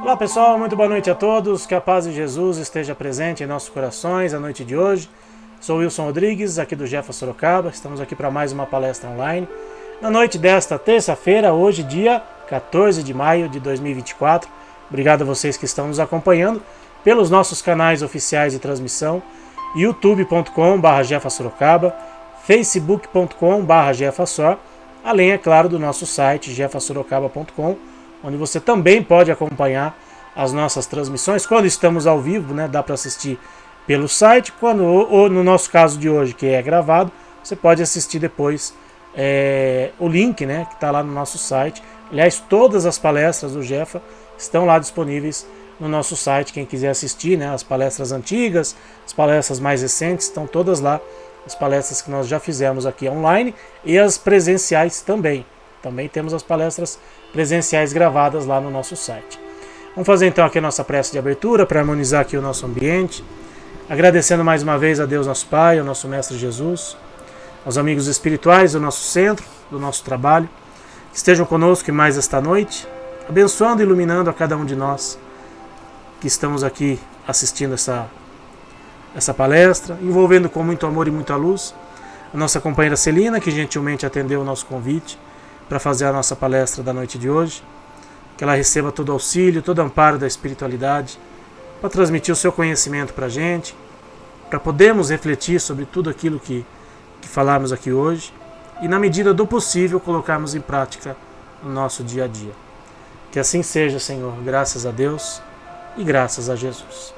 Olá pessoal, muito boa noite a todos, que a paz de Jesus esteja presente em nossos corações a noite de hoje. Sou Wilson Rodrigues, aqui do Jefa Sorocaba, estamos aqui para mais uma palestra online. Na noite desta terça-feira, hoje dia 14 de maio de 2024, obrigado a vocês que estão nos acompanhando pelos nossos canais oficiais de transmissão, youtube.com/Jefa Sorocaba, facebook.com/, além, é claro, do nosso site jefasorocaba.com, onde você também pode acompanhar as nossas transmissões. Quando estamos ao vivo, né, dá para assistir pelo site, ou no nosso caso de hoje, que é gravado, você pode assistir depois o link, né, que está lá no nosso site. Aliás, todas as palestras do Jefa estão lá disponíveis no nosso site. Quem quiser assistir, né, as palestras antigas, as palestras mais recentes, estão todas lá. As palestras que nós já fizemos aqui online e as presenciais também. Também temos as palestras presenciais gravadas lá no nosso site. Vamos fazer então aqui a nossa prece de abertura para harmonizar aqui o nosso ambiente. Agradecendo mais uma vez a Deus nosso Pai, ao nosso Mestre Jesus, aos amigos espirituais do nosso centro, do nosso trabalho, que estejam conosco mais esta noite, abençoando e iluminando a cada um de nós que estamos aqui assistindo essa palestra, envolvendo com muito amor e muita luz a nossa companheira Celina, que gentilmente atendeu o nosso convite para fazer a nossa palestra da noite de hoje. Que ela receba todo auxílio, todo amparo da espiritualidade, para transmitir o seu conhecimento para a gente, para podermos refletir sobre tudo aquilo que falarmos aqui hoje e, na medida do possível, colocarmos em prática no nosso dia a dia. Que assim seja, Senhor, graças a Deus e graças a Jesus.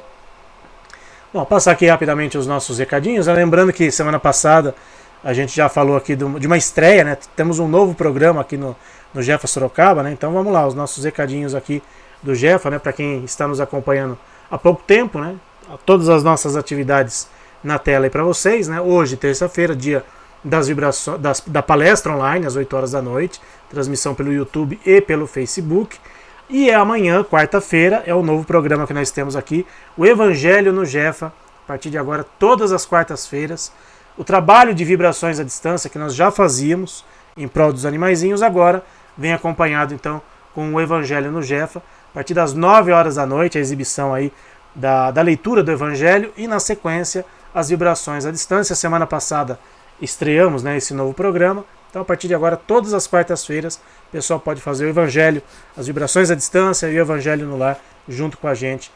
Bom, passar aqui rapidamente os nossos recadinhos, lembrando que semana passada a gente já falou aqui de uma estreia, né? Temos um novo programa aqui no Jefa Sorocaba, né? Então vamos lá, os nossos recadinhos aqui do Jefa, né? Para quem está nos acompanhando há pouco tempo, né? Todas as nossas atividades na tela aí para vocês, né? Hoje, terça-feira, dia das vibrações, da palestra online, às 8 horas da noite, transmissão pelo YouTube e pelo Facebook. E amanhã, quarta-feira, é o novo programa que nós temos aqui, o Evangelho no Jefa, a partir de agora, todas as quartas-feiras. O trabalho de vibrações à distância que nós já fazíamos em prol dos animaizinhos, agora vem acompanhado então com o Evangelho no Jefa, a partir das 9 horas da noite, a exibição aí da leitura do Evangelho e na sequência as vibrações à distância. Semana passada estreamos, né, esse novo programa, então a partir de agora, todas as quartas-feiras, o pessoal pode fazer o Evangelho, as vibrações à distância e o Evangelho no lar junto com a gente,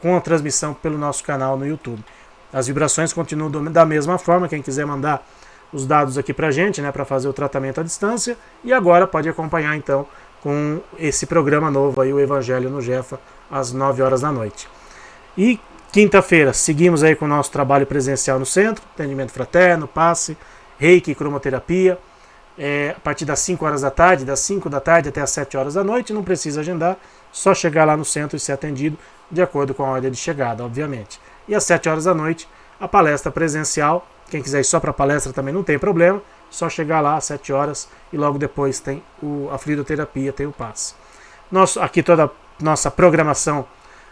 com a transmissão pelo nosso canal no YouTube. As vibrações continuam da mesma forma, quem quiser mandar os dados aqui pra gente, né, para fazer o tratamento à distância, e agora pode acompanhar então com esse programa novo aí, o Evangelho no Jefa, às 9 horas da noite. E quinta-feira seguimos aí com o nosso trabalho presencial no centro, atendimento fraterno, passe, reiki, cromoterapia, a partir das 5 horas da tarde, das 5 da tarde até as 7 horas da noite, não precisa agendar, só chegar lá no centro e ser atendido de acordo com a ordem de chegada, obviamente. E às 7 horas da noite, a palestra presencial. Quem quiser ir só para a palestra também não tem problema, só chegar lá às 7 horas e logo depois tem a fluidoterapia, tem o passe. Aqui toda a nossa programação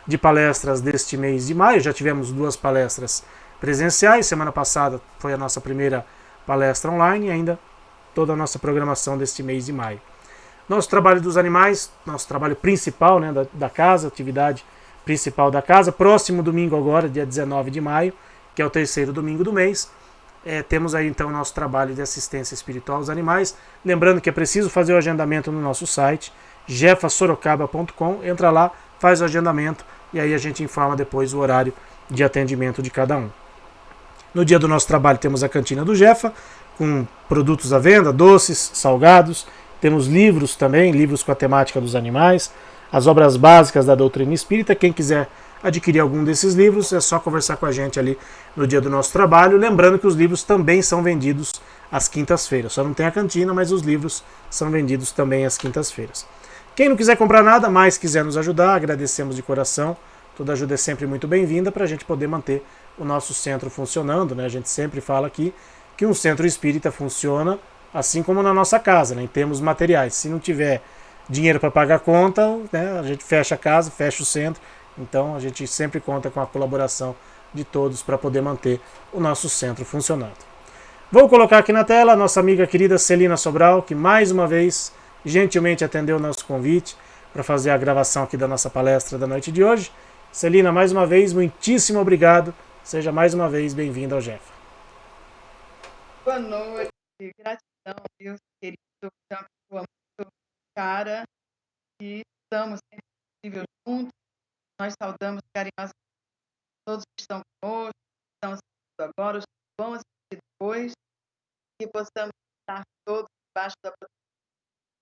de palestras deste mês de maio, já tivemos 2 palestras presenciais, semana passada foi a nossa primeira palestra online e ainda toda a nossa programação deste mês de maio. Nosso trabalho dos animais, nosso trabalho principal, né, da casa, atividade principal da casa, próximo domingo agora, dia 19 de maio, que é o terceiro domingo do mês, temos aí então o nosso trabalho de assistência espiritual aos animais. Lembrando que é preciso fazer o agendamento no nosso site, jefasorocaba.com, entra lá, faz o agendamento e aí a gente informa depois o horário de atendimento de cada um. No dia do nosso trabalho temos a cantina do Jefa, com produtos à venda, doces, salgados, temos livros também, livros com a temática dos animais, as obras básicas da doutrina espírita. Quem quiser adquirir algum desses livros é só conversar com a gente ali no dia do nosso trabalho. Lembrando que os livros também são vendidos às quintas-feiras. Só não tem a cantina, mas os livros são vendidos também às quintas-feiras. Quem não quiser comprar nada, mas quiser nos ajudar, agradecemos de coração. Toda ajuda é sempre muito bem-vinda para a gente poder manter o nosso centro funcionando, né? A gente sempre fala aqui que um centro espírita funciona assim como na nossa casa, né? Em termos materiais. Se não tiver dinheiro para pagar a conta, né, a gente fecha a casa, fecha o centro. Então a gente sempre conta com a colaboração de todos para poder manter o nosso centro funcionando. Vou colocar aqui na tela a nossa amiga querida Celina Sobral, que mais uma vez gentilmente atendeu o nosso convite. para fazer a gravação aqui da nossa palestra da noite de hoje. Celina, mais uma vez, muitíssimo obrigado. Seja mais uma vez bem-vinda ao Jefa. Boa noite, gratidão, Deus querido, é uma pessoa muito cara e estamos sempre possível juntos. Nós saudamos carinhosamente todos que estão conosco, que estão assistindo agora, os que vão assistir depois, que possamos estar todos debaixo da proteção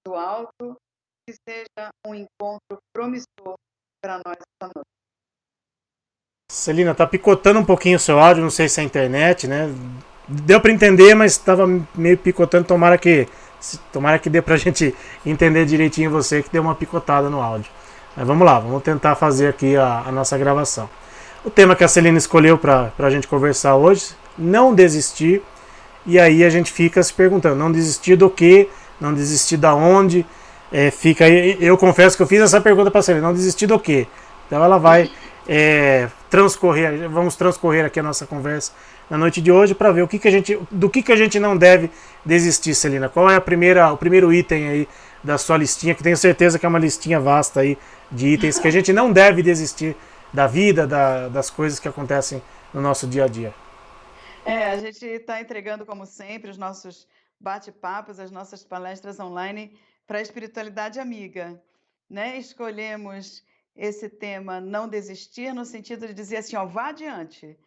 do alto, que seja um encontro promissor para nós esta noite. Celina, tá picotando um pouquinho o seu áudio, não sei se é a internet, né? Deu para entender, mas estava meio picotando. Tomara que dê pra gente entender direitinho você, que deu uma picotada no áudio. Mas vamos lá, vamos tentar fazer aqui a nossa gravação. O tema que a Celina escolheu para a gente conversar hoje, não desistir. E aí a gente fica se perguntando, não desistir do quê? Não desistir da onde? Fica aí, eu confesso que eu fiz essa pergunta para a Celina, não desistir do quê? Então ela vai vamos transcorrer aqui a nossa conversa na noite de hoje para ver do que a gente não deve desistir, Celina. Qual é o primeiro item aí da sua listinha, que tenho certeza que é uma listinha vasta aí de itens que a gente não deve desistir da vida, das coisas que acontecem no nosso dia a dia. A gente está entregando, como sempre, os nossos bate-papos, as nossas palestras online para a espiritualidade amiga, né? Escolhemos esse tema não desistir no sentido de dizer assim, ó, vá adiante,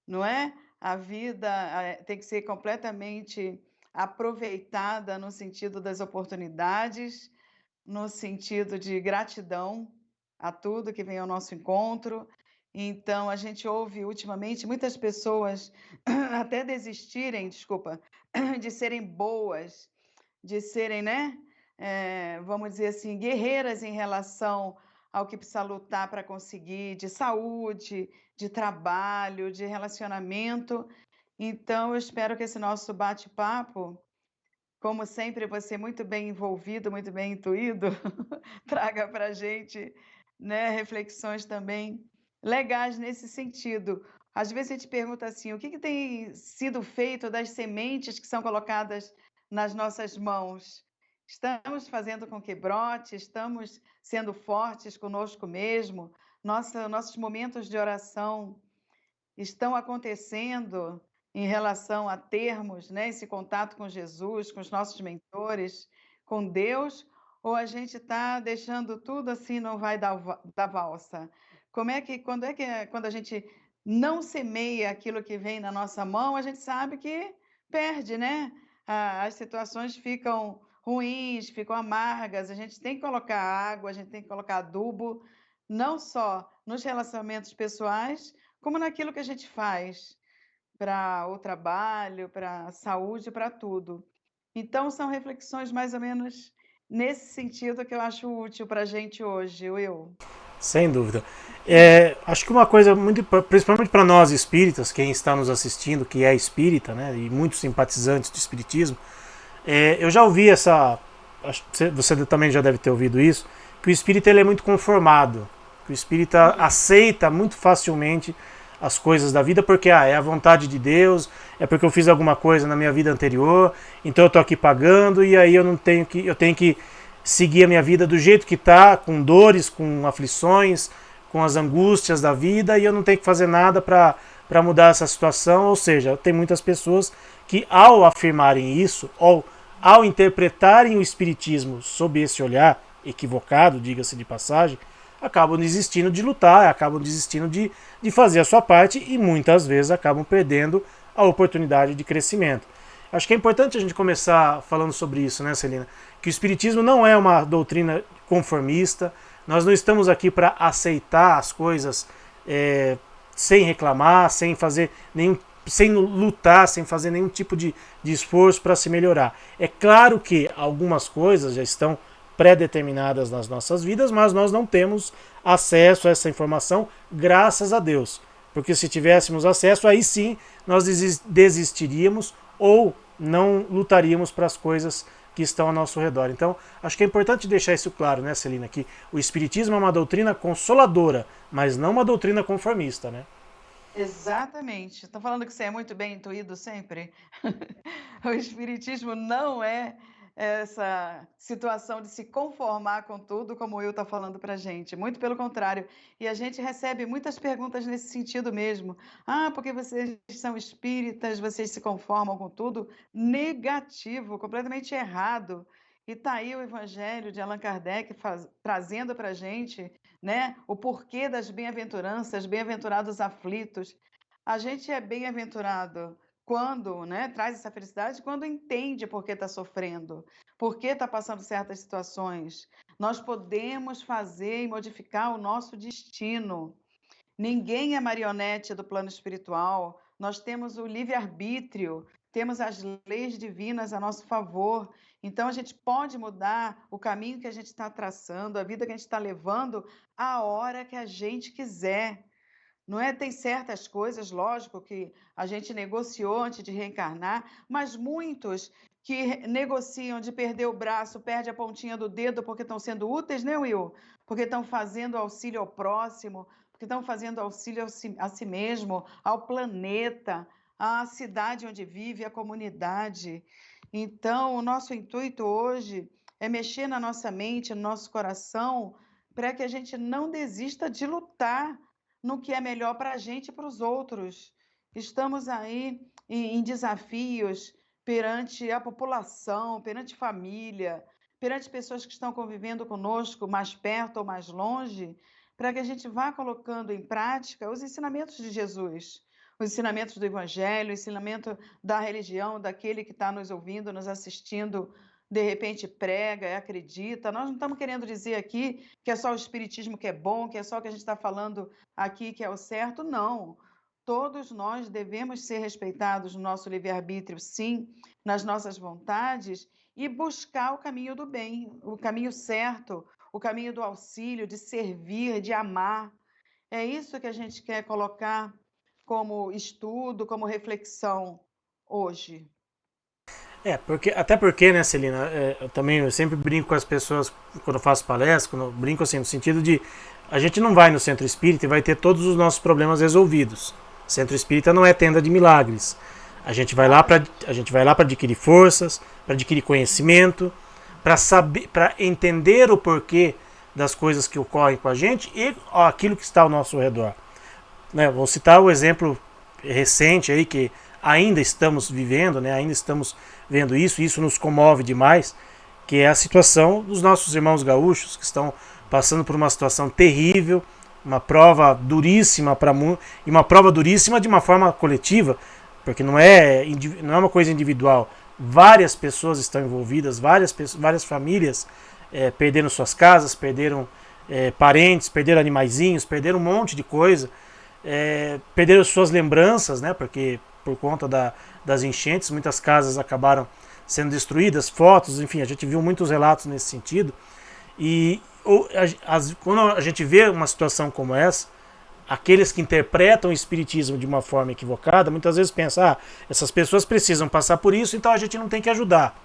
não é? A vida tem que ser completamente aproveitada no sentido das oportunidades, no sentido de gratidão a tudo que vem ao nosso encontro. Então, a gente ouve ultimamente muitas pessoas até desistirem, de serem boas, de serem, né? Vamos dizer assim, guerreiras em relação ao que precisa lutar para conseguir, de saúde, de trabalho, de relacionamento. Então, eu espero que esse nosso bate-papo, como sempre, você muito bem envolvido, muito bem intuído, traga para a gente, né, reflexões também legais nesse sentido. Às vezes a gente pergunta assim, o que tem sido feito das sementes que são colocadas nas nossas mãos? Estamos fazendo com que brote? Estamos sendo fortes conosco mesmo? Nossos momentos de oração estão acontecendo em relação a termos, né, esse contato com Jesus, com os nossos mentores, com Deus, ou a gente está deixando tudo assim, não vai dar valsa? Quando a gente não semeia aquilo que vem na nossa mão, a gente sabe que perde, né? As situações ficam ruins, ficam amargas, a gente tem que colocar água, a gente tem que colocar adubo, não só nos relacionamentos pessoais, como naquilo que a gente faz para o trabalho, para a saúde, para tudo. Então, são reflexões mais ou menos nesse sentido que eu acho útil para a gente hoje, Will. Sem dúvida. Acho que uma coisa muito, principalmente para nós espíritas, quem está nos assistindo, que é espírita, né, e muitos simpatizantes do espiritismo, eu já ouvi você também já deve ter ouvido isso, que o espírita ele é muito conformado, que o espírita aceita muito facilmente as coisas da vida porque é a vontade de Deus, é porque eu fiz alguma coisa na minha vida anterior, então eu estou aqui pagando e aí eu tenho que seguir a minha vida do jeito que está, com dores, com aflições, com as angústias da vida, e eu não tenho que fazer nada para mudar essa situação. Ou seja, tem muitas pessoas que, ao afirmarem isso, ou ao interpretarem o espiritismo sob esse olhar equivocado, diga-se de passagem, acabam desistindo de lutar, acabam desistindo de fazer a sua parte e muitas vezes acabam perdendo a oportunidade de crescimento. Acho que é importante a gente começar falando sobre isso, né, Celina? Que o espiritismo não é uma doutrina conformista, nós não estamos aqui para aceitar as coisas sem reclamar, sem lutar, sem fazer nenhum tipo de esforço para se melhorar. É claro que algumas coisas já estão pré-determinadas nas nossas vidas, mas nós não temos acesso a essa informação, graças a Deus. Porque se tivéssemos acesso, aí sim nós desistiríamos ou não lutaríamos para as coisas que estão ao nosso redor. Então, acho que é importante deixar isso claro, né, Celina, que o espiritismo é uma doutrina consoladora, mas não uma doutrina conformista, né? Exatamente. Estou falando que você é muito bem intuído sempre. O espiritismo não é essa situação de se conformar com tudo, como o Will está falando para a gente. Muito pelo contrário. E a gente recebe muitas perguntas nesse sentido mesmo. Ah, porque vocês são espíritas, vocês se conformam com tudo? Negativo, completamente errado. E está aí o Evangelho de Allan Kardec trazendo para a gente, né, o porquê das bem-aventuranças, bem-aventurados aflitos. A gente é bem-aventurado quando, né, traz essa felicidade, quando entende por que está sofrendo, por que está passando certas situações. Nós podemos fazer e modificar o nosso destino. Ninguém é marionete do plano espiritual. Nós temos o livre-arbítrio, temos as leis divinas a nosso favor. Então, a gente pode mudar o caminho que a gente está traçando, a vida que a gente está levando, a hora que a gente quiser. Não é? Tem certas coisas, lógico, que a gente negociou antes de reencarnar, mas muitos que negociam de perder o braço, perde a pontinha do dedo porque estão sendo úteis, né, Will? Porque estão fazendo auxílio ao próximo, porque estão fazendo auxílio a si mesmo, ao planeta, à cidade onde vive, à comunidade. Então, o nosso intuito hoje é mexer na nossa mente, no nosso coração, para que a gente não desista de lutar no que é melhor para a gente e para os outros. Estamos aí em desafios perante a população, perante família, perante pessoas que estão convivendo conosco, mais perto ou mais longe, para que a gente vá colocando em prática os ensinamentos de Jesus, os ensinamentos do Evangelho, o ensinamento da religião, daquele que está nos ouvindo, nos assistindo, de repente prega, acredita. Nós não estamos querendo dizer aqui que é só o espiritismo que é bom, que é só o que a gente está falando aqui que é o certo. Não. Todos nós devemos ser respeitados no nosso livre-arbítrio, sim, nas nossas vontades, e buscar o caminho do bem, o caminho certo, o caminho do auxílio, de servir, de amar. É isso que a gente quer colocar como estudo, como reflexão hoje. Até porque, né, Celina, eu sempre brinco com as pessoas quando eu faço palestra, quando eu brinco assim, no sentido de a gente não vai no centro espírita e vai ter todos os nossos problemas resolvidos. Centro espírita não é tenda de milagres. A gente vai lá para adquirir forças, para adquirir conhecimento, para saber, para entender o porquê das coisas que ocorrem com a gente e aquilo que está ao nosso redor. Né, vou citar o exemplo recente aí que ainda estamos vivendo, né, ainda estamos vendo isso nos comove demais, que é a situação dos nossos irmãos gaúchos que estão passando por uma situação terrível, uma prova duríssima e uma prova duríssima de uma forma coletiva, porque não é uma coisa individual. Várias pessoas estão envolvidas, várias famílias perderam suas casas, perderam parentes, perderam animaizinhos, perderam um monte de coisa, perderam suas lembranças, né, porque por conta das enchentes, muitas casas acabaram sendo destruídas, fotos, enfim, a gente viu muitos relatos nesse sentido. E quando a gente vê uma situação como essa, aqueles que interpretam o espiritismo de uma forma equivocada, muitas vezes pensam, essas pessoas precisam passar por isso, então a gente não tem que ajudar.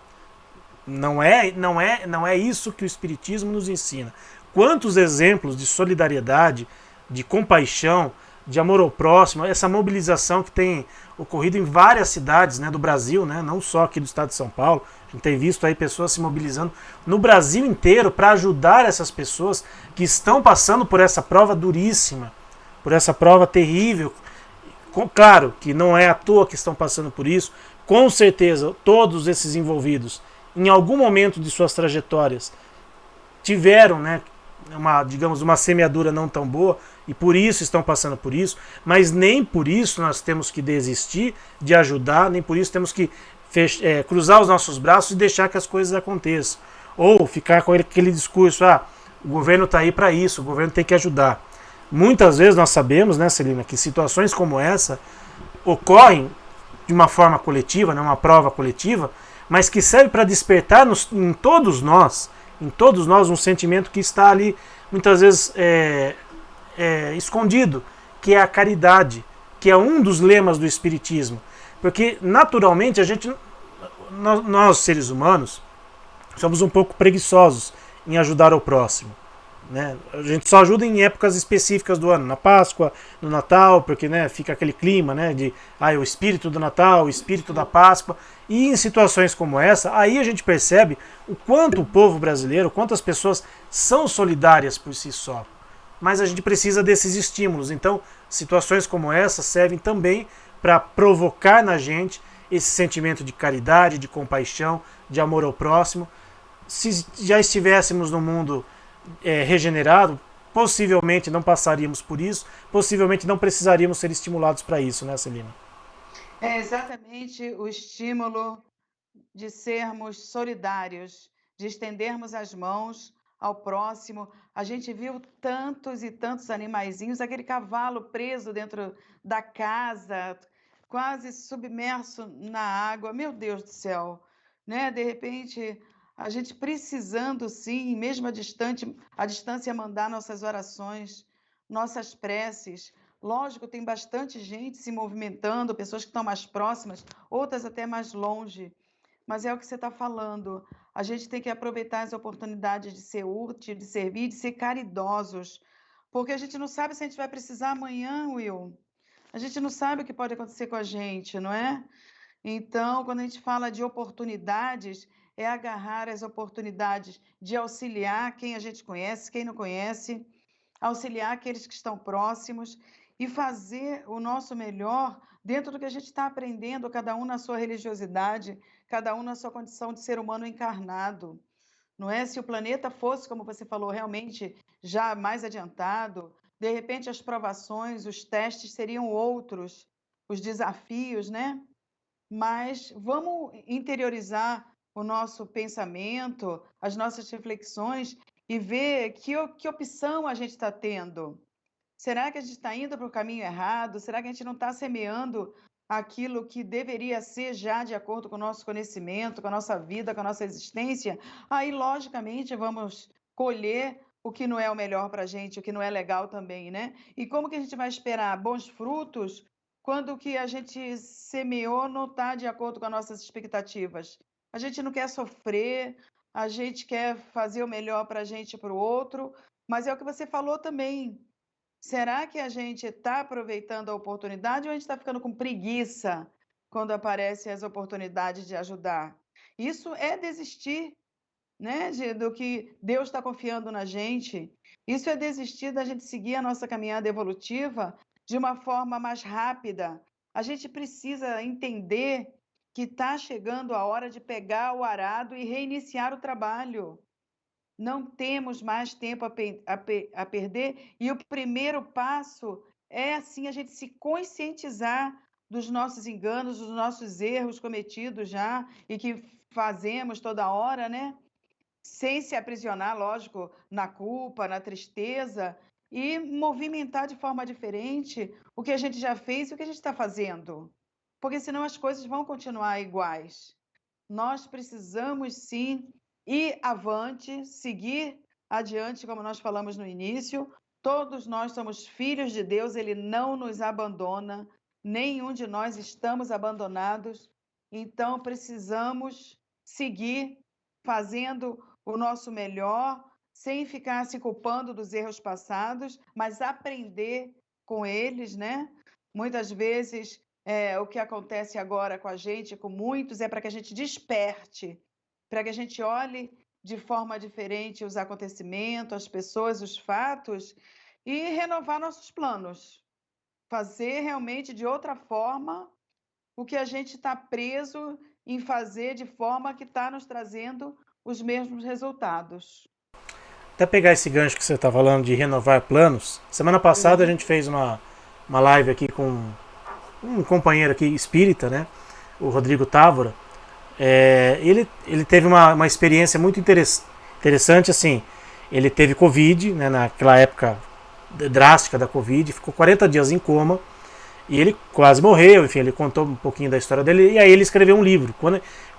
Não é isso que o espiritismo nos ensina. Quantos exemplos de solidariedade, de compaixão, de amor ao próximo, essa mobilização que tem ocorrido em várias cidades, né, do Brasil, né, não só aqui do estado de São Paulo. A gente tem visto aí pessoas se mobilizando no Brasil inteiro para ajudar essas pessoas que estão passando por essa prova duríssima, por essa prova terrível. Claro que não é à toa que estão passando por isso. Com certeza, todos esses envolvidos, em algum momento de suas trajetórias, tiveram, né, uma semeadura não tão boa e por isso estão passando por isso, mas nem por isso nós temos que desistir de ajudar, nem por isso temos que cruzar os nossos braços e deixar que as coisas aconteçam, ou ficar com aquele discurso, o governo está aí para isso, o governo tem que ajudar. Muitas vezes nós sabemos, né, Celina, que situações como essa ocorrem de uma forma coletiva, né, uma prova coletiva, mas que serve para despertar em todos nós um sentimento que está ali muitas vezes escondido, que é a caridade, que é um dos lemas do espiritismo, porque naturalmente nós seres humanos somos um pouco preguiçosos em ajudar o próximo, né? A gente só ajuda em épocas específicas do ano, na Páscoa, no Natal, porque, né, fica aquele clima, né, de o espírito do Natal, o espírito da Páscoa. E em situações como essa, aí a gente percebe o quanto o povo brasileiro, quanto as pessoas são solidárias por si só. Mas a gente precisa desses estímulos. Então, situações como essa servem também para provocar na gente esse sentimento de caridade, de compaixão, de amor ao próximo. Se já estivéssemos no mundo regenerado, possivelmente não passaríamos por isso, possivelmente não precisaríamos ser estimulados para isso, né, Celina? É exatamente o estímulo de sermos solidários, de estendermos as mãos ao próximo. A gente viu tantos e tantos animaizinhos, aquele cavalo preso dentro da casa, quase submerso na água. Meu Deus do céu, né? De repente, a gente precisando sim, mesmo à distância mandar nossas orações, nossas preces. Lógico, tem bastante gente se movimentando, pessoas que estão mais próximas, outras até mais longe. Mas é o que você está falando. A gente tem que aproveitar as oportunidades de ser útil, de servir, de ser caridosos. Porque a gente não sabe se a gente vai precisar amanhã, Will. A gente não sabe o que pode acontecer com a gente, não é? Então, quando a gente fala de oportunidades, é agarrar as oportunidades de auxiliar quem a gente conhece, quem não conhece, auxiliar aqueles que estão próximos e fazer o nosso melhor dentro do que a gente está aprendendo, cada um na sua religiosidade, cada um na sua condição de ser humano encarnado. Não é? Se o planeta fosse, como você falou, realmente já mais adiantado, de repente as provações, os testes seriam outros, os desafios, né? Mas vamos interiorizar o nosso pensamento, as nossas reflexões e ver que opção a gente está tendo. Será que a gente está indo para o caminho errado? Será que a gente não está semeando aquilo que deveria ser já de acordo com o nosso conhecimento, com a nossa vida, com a nossa existência? Aí, logicamente, vamos colher o que não é o melhor para a gente, o que não é legal também, né? E como que a gente vai esperar bons frutos quando o que a gente semeou não está de acordo com as nossas expectativas? A gente não quer sofrer, a gente quer fazer o melhor para a gente e para o outro, mas é o que você falou também. Será que a gente está aproveitando a oportunidade ou a gente está ficando com preguiça quando aparecem as oportunidades de ajudar? Isso é desistir, né, do que Deus está confiando na gente. Isso é desistir da gente seguir a nossa caminhada evolutiva de uma forma mais rápida. A gente precisa entender que está chegando a hora de pegar o arado e reiniciar o trabalho. Não temos mais tempo a perder, e o primeiro passo é, assim, a gente se conscientizar dos nossos enganos, dos nossos erros cometidos já e que fazemos toda hora, né? Sem se aprisionar, lógico, na culpa, na tristeza, e movimentar de forma diferente o que a gente já fez e o que a gente está fazendo. Porque senão as coisas vão continuar iguais. Nós precisamos sim ir avante, seguir adiante, como nós falamos no início. Todos nós somos filhos de Deus, ele não nos abandona, nenhum de nós estamos abandonados. Então precisamos seguir fazendo o nosso melhor, sem ficar se culpando dos erros passados, mas aprender com eles, né? Muitas vezes o que acontece agora com a gente, com muitos, é para que a gente desperte, para que a gente olhe de forma diferente os acontecimentos, as pessoas, os fatos e renovar nossos planos. Fazer realmente de outra forma o que a gente está preso em fazer de forma que está nos trazendo os mesmos resultados. Até pegar esse gancho que você está falando de renovar planos, semana passada a gente fez uma live aqui com um companheiro aqui espírita, né? O Rodrigo Távora. Ele teve uma experiência muito interessante, assim. Ele teve Covid, né, naquela época drástica da Covid, ficou 40 dias em coma e ele quase morreu. Enfim, ele contou um pouquinho da história dele e aí ele escreveu um livro.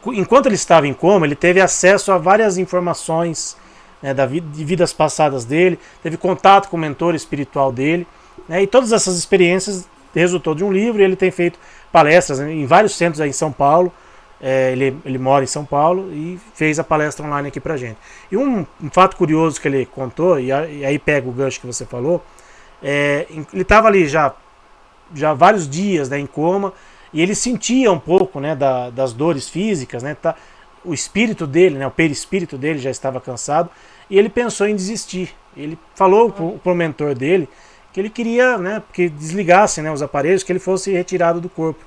Enquanto ele estava em coma, ele teve acesso a várias informações, né, de vidas passadas dele, teve contato com o mentor espiritual dele, né, e todas essas experiências resultou de um livro. E ele tem feito palestras em vários centros aí em São Paulo, Ele mora em São Paulo e fez a palestra online aqui pra gente. E um fato curioso que ele contou, e aí pega o gancho que você falou, ele estava ali já vários dias, né, em coma, e ele sentia um pouco, né, das dores físicas, né, o espírito dele, né, o perispírito dele já estava cansado, e ele pensou em desistir. Ele falou pro mentor dele que ele queria, né, que desligassem, né, os aparelhos, que ele fosse retirado do corpo.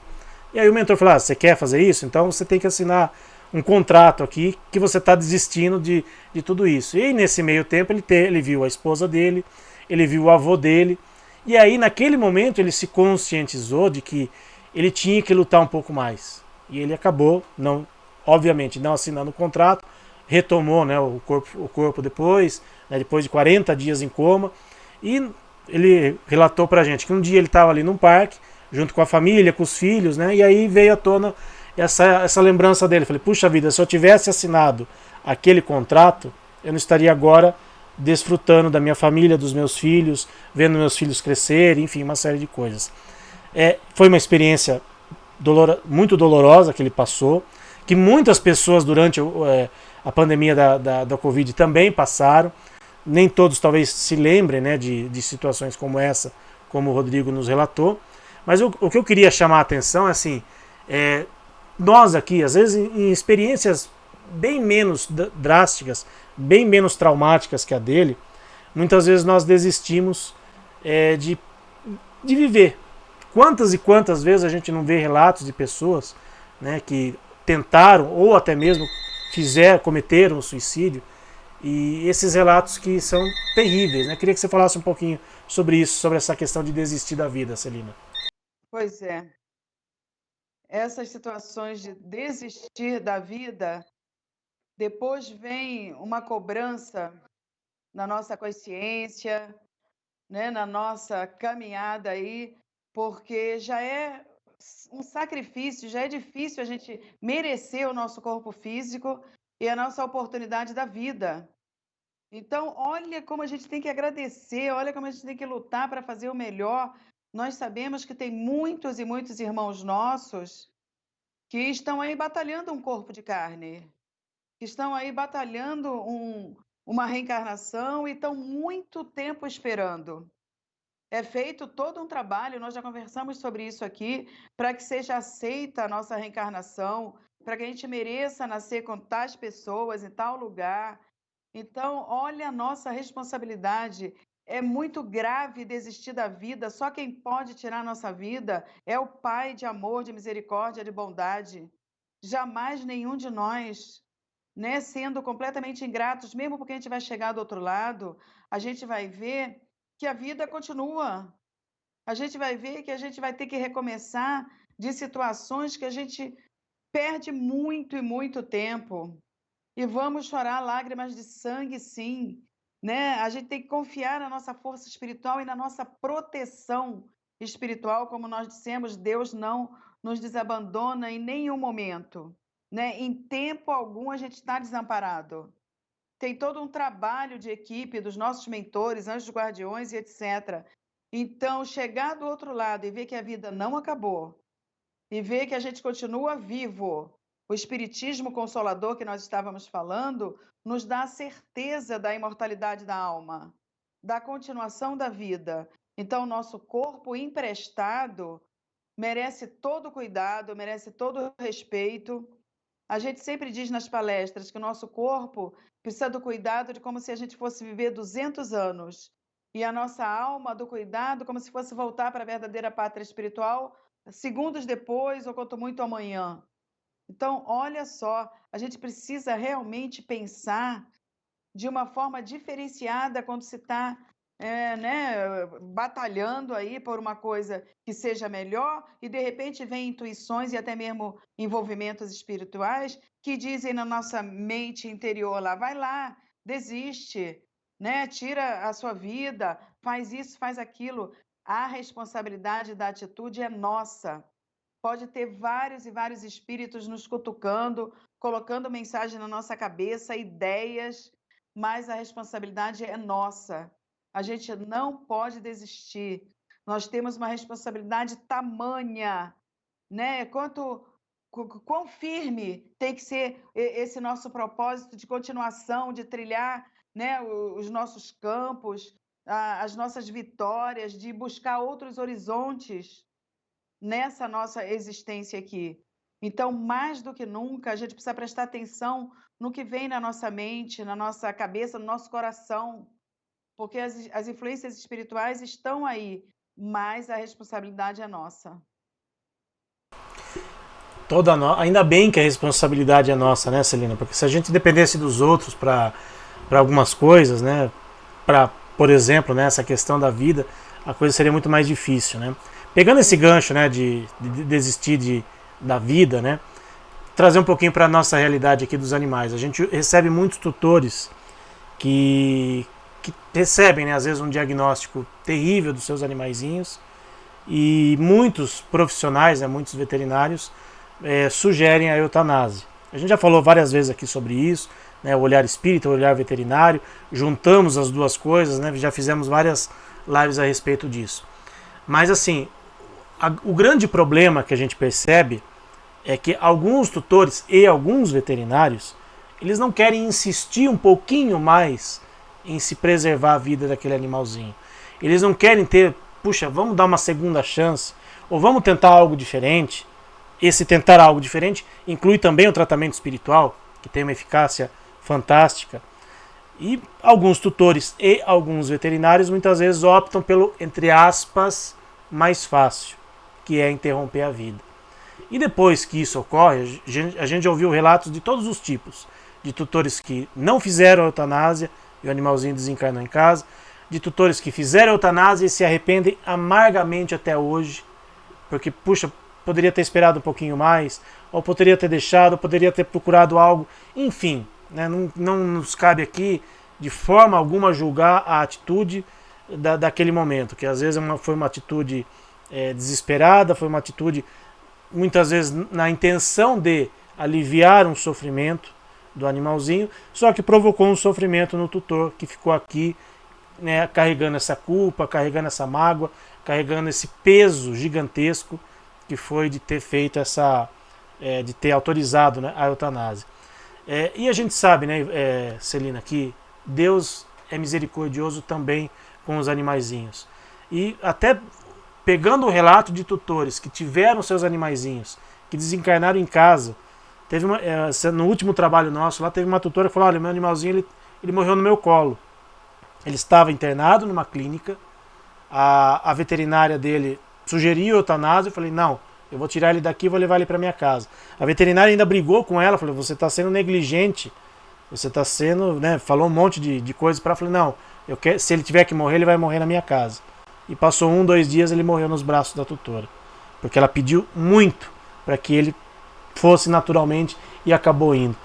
E aí o mentor falou: você quer fazer isso? Então você tem que assinar um contrato aqui que você está desistindo de tudo isso. E aí, nesse meio tempo ele viu a esposa dele, ele viu o avô dele, e aí naquele momento ele se conscientizou de que ele tinha que lutar um pouco mais. E ele acabou, não, obviamente, não assinando o contrato, retomou, né, o corpo depois, né, depois de 40 dias em coma, e ele relatou pra gente que um dia ele estava ali num parque, junto com a família, com os filhos, né, e aí veio à tona essa lembrança dele. Falei: puxa vida, se eu tivesse assinado aquele contrato, eu não estaria agora desfrutando da minha família, dos meus filhos, vendo meus filhos crescer, enfim, uma série de coisas. Foi uma experiência muito dolorosa que ele passou, que muitas pessoas durante a pandemia da Covid também passaram. Nem todos talvez se lembrem, né, de situações como essa, como o Rodrigo nos relatou. Mas o que eu queria chamar a atenção é assim, nós aqui, às vezes em experiências bem menos drásticas, bem menos traumáticas que a dele, muitas vezes nós desistimos de viver. Quantas e quantas vezes a gente não vê relatos de pessoas, né, que tentaram ou até mesmo cometeram suicídio, e esses relatos que são terríveis, né? Queria que você falasse um pouquinho sobre isso, sobre essa questão de desistir da vida, Celina. Pois é, essas situações de desistir da vida, depois vem uma cobrança na nossa consciência, né, na nossa caminhada aí, porque já é um sacrifício, já é difícil a gente merecer o nosso corpo físico e a nossa oportunidade da vida. Então, olha como a gente tem que agradecer, olha como a gente tem que lutar para fazer o melhor. Nós sabemos que tem muitos e muitos irmãos nossos que estão aí batalhando um corpo de carne, que estão aí batalhando uma reencarnação e estão muito tempo esperando. É feito todo um trabalho, nós já conversamos sobre isso aqui, para que seja aceita a nossa reencarnação, para que a gente mereça nascer com tais pessoas, em tal lugar. Então, olha a nossa responsabilidade. É muito grave desistir da vida. Só quem pode tirar a nossa vida é o Pai de amor, de misericórdia, de bondade. Jamais nenhum de nós, né, sendo completamente ingratos, mesmo porque a gente vai chegar do outro lado, a gente vai ver que a vida continua. A gente vai ver que a gente vai ter que recomeçar de situações que a gente perde muito e muito tempo. E vamos chorar lágrimas de sangue, sim, né? A gente tem que confiar na nossa força espiritual e na nossa proteção espiritual, como nós dissemos, Deus não nos desabandona em nenhum momento, né? Em tempo algum a gente está desamparado. Tem todo um trabalho de equipe dos nossos mentores, anjos guardiões e etc. Então, chegar do outro lado e ver que a vida não acabou, e ver que a gente continua vivo, o espiritismo consolador que nós estávamos falando, nos dá a certeza da imortalidade da alma, da continuação da vida. Então, nosso corpo emprestado merece todo cuidado, merece todo respeito. A gente sempre diz nas palestras que o nosso corpo precisa do cuidado de como se a gente fosse viver 200 anos. E a nossa alma do cuidado como se fosse voltar para a verdadeira pátria espiritual segundos depois ou quanto muito amanhã. Então, olha só, a gente precisa realmente pensar de uma forma diferenciada quando se está né, batalhando aí por uma coisa que seja melhor e de repente vem intuições e até mesmo envolvimentos espirituais que dizem na nossa mente interior lá, vai lá, desiste, né, tira a sua vida, faz isso, faz aquilo. A responsabilidade da atitude é nossa. Pode ter vários e vários espíritos nos cutucando, colocando mensagem na nossa cabeça, ideias, mas a responsabilidade é nossa. A gente não pode desistir. Nós temos uma responsabilidade tamanha, né? quão firme tem que ser esse nosso propósito de continuação, de trilhar, né, os nossos campos, as nossas vitórias, de buscar outros horizontes nessa nossa existência aqui. Então, mais do que nunca, a gente precisa prestar atenção no que vem na nossa mente, na nossa cabeça, no nosso coração, porque as influências espirituais estão aí, mas a responsabilidade é nossa. Ainda bem que a responsabilidade é nossa, né, Celina? Porque se a gente dependesse dos outros para algumas coisas, né, para, por exemplo, né, essa questão da vida, a coisa seria muito mais difícil, né? Pegando esse gancho, né, de desistir da vida, né, trazer um pouquinho para a nossa realidade aqui dos animais. A gente recebe muitos tutores que recebem, né, às vezes, um diagnóstico terrível dos seus animaizinhos, e muitos profissionais, né, muitos veterinários, sugerem a eutanásia. A gente já falou várias vezes aqui sobre isso, né, o olhar espírita, o olhar veterinário, juntamos as duas coisas, né, já fizemos várias lives a respeito disso. Mas assim, o grande problema que a gente percebe é que alguns tutores e alguns veterinários, eles não querem insistir um pouquinho mais em se preservar a vida daquele animalzinho. Eles não querem ter, puxa, vamos dar uma segunda chance, ou vamos tentar algo diferente. Esse tentar algo diferente inclui também o tratamento espiritual, que tem uma eficácia fantástica. E alguns tutores e alguns veterinários muitas vezes optam pelo, entre aspas, mais fácil, que é interromper a vida. E depois que isso ocorre, a gente já ouviu relatos de todos os tipos. De tutores que não fizeram a eutanásia e o animalzinho desencarnou em casa. De tutores que fizeram a eutanásia e se arrependem amargamente até hoje. Porque, puxa, poderia ter esperado um pouquinho mais, ou poderia ter deixado, ou poderia ter procurado algo. Enfim, né, não nos cabe aqui de forma alguma julgar a atitude daquele momento. Que às vezes foi uma atitude desesperada, foi uma atitude muitas vezes na intenção de aliviar um sofrimento do animalzinho, só que provocou um sofrimento no tutor que ficou aqui, né, carregando essa culpa, carregando essa mágoa, carregando esse peso gigantesco que foi de ter feito de ter autorizado, né, a eutanásia. E a gente sabe, né, Celina, que Deus é misericordioso também com os animaizinhos. E até pegando o relato de tutores que tiveram seus animaizinhos, que desencarnaram em casa. No último trabalho nosso, lá teve uma tutora que falou, olha, meu animalzinho ele morreu no meu colo. Ele estava internado numa clínica, a veterinária dele sugeriu eutanásia, eu falei, não, eu vou tirar ele daqui e vou levar ele para minha casa. A veterinária ainda brigou com ela, falou, você está sendo negligente, você está sendo, né, falou um monte de coisas para ela, falei, não, se ele tiver que morrer, ele vai morrer na minha casa. E passou 2 dias, ele morreu nos braços da tutora. Porque ela pediu muito para que ele fosse naturalmente e acabou indo.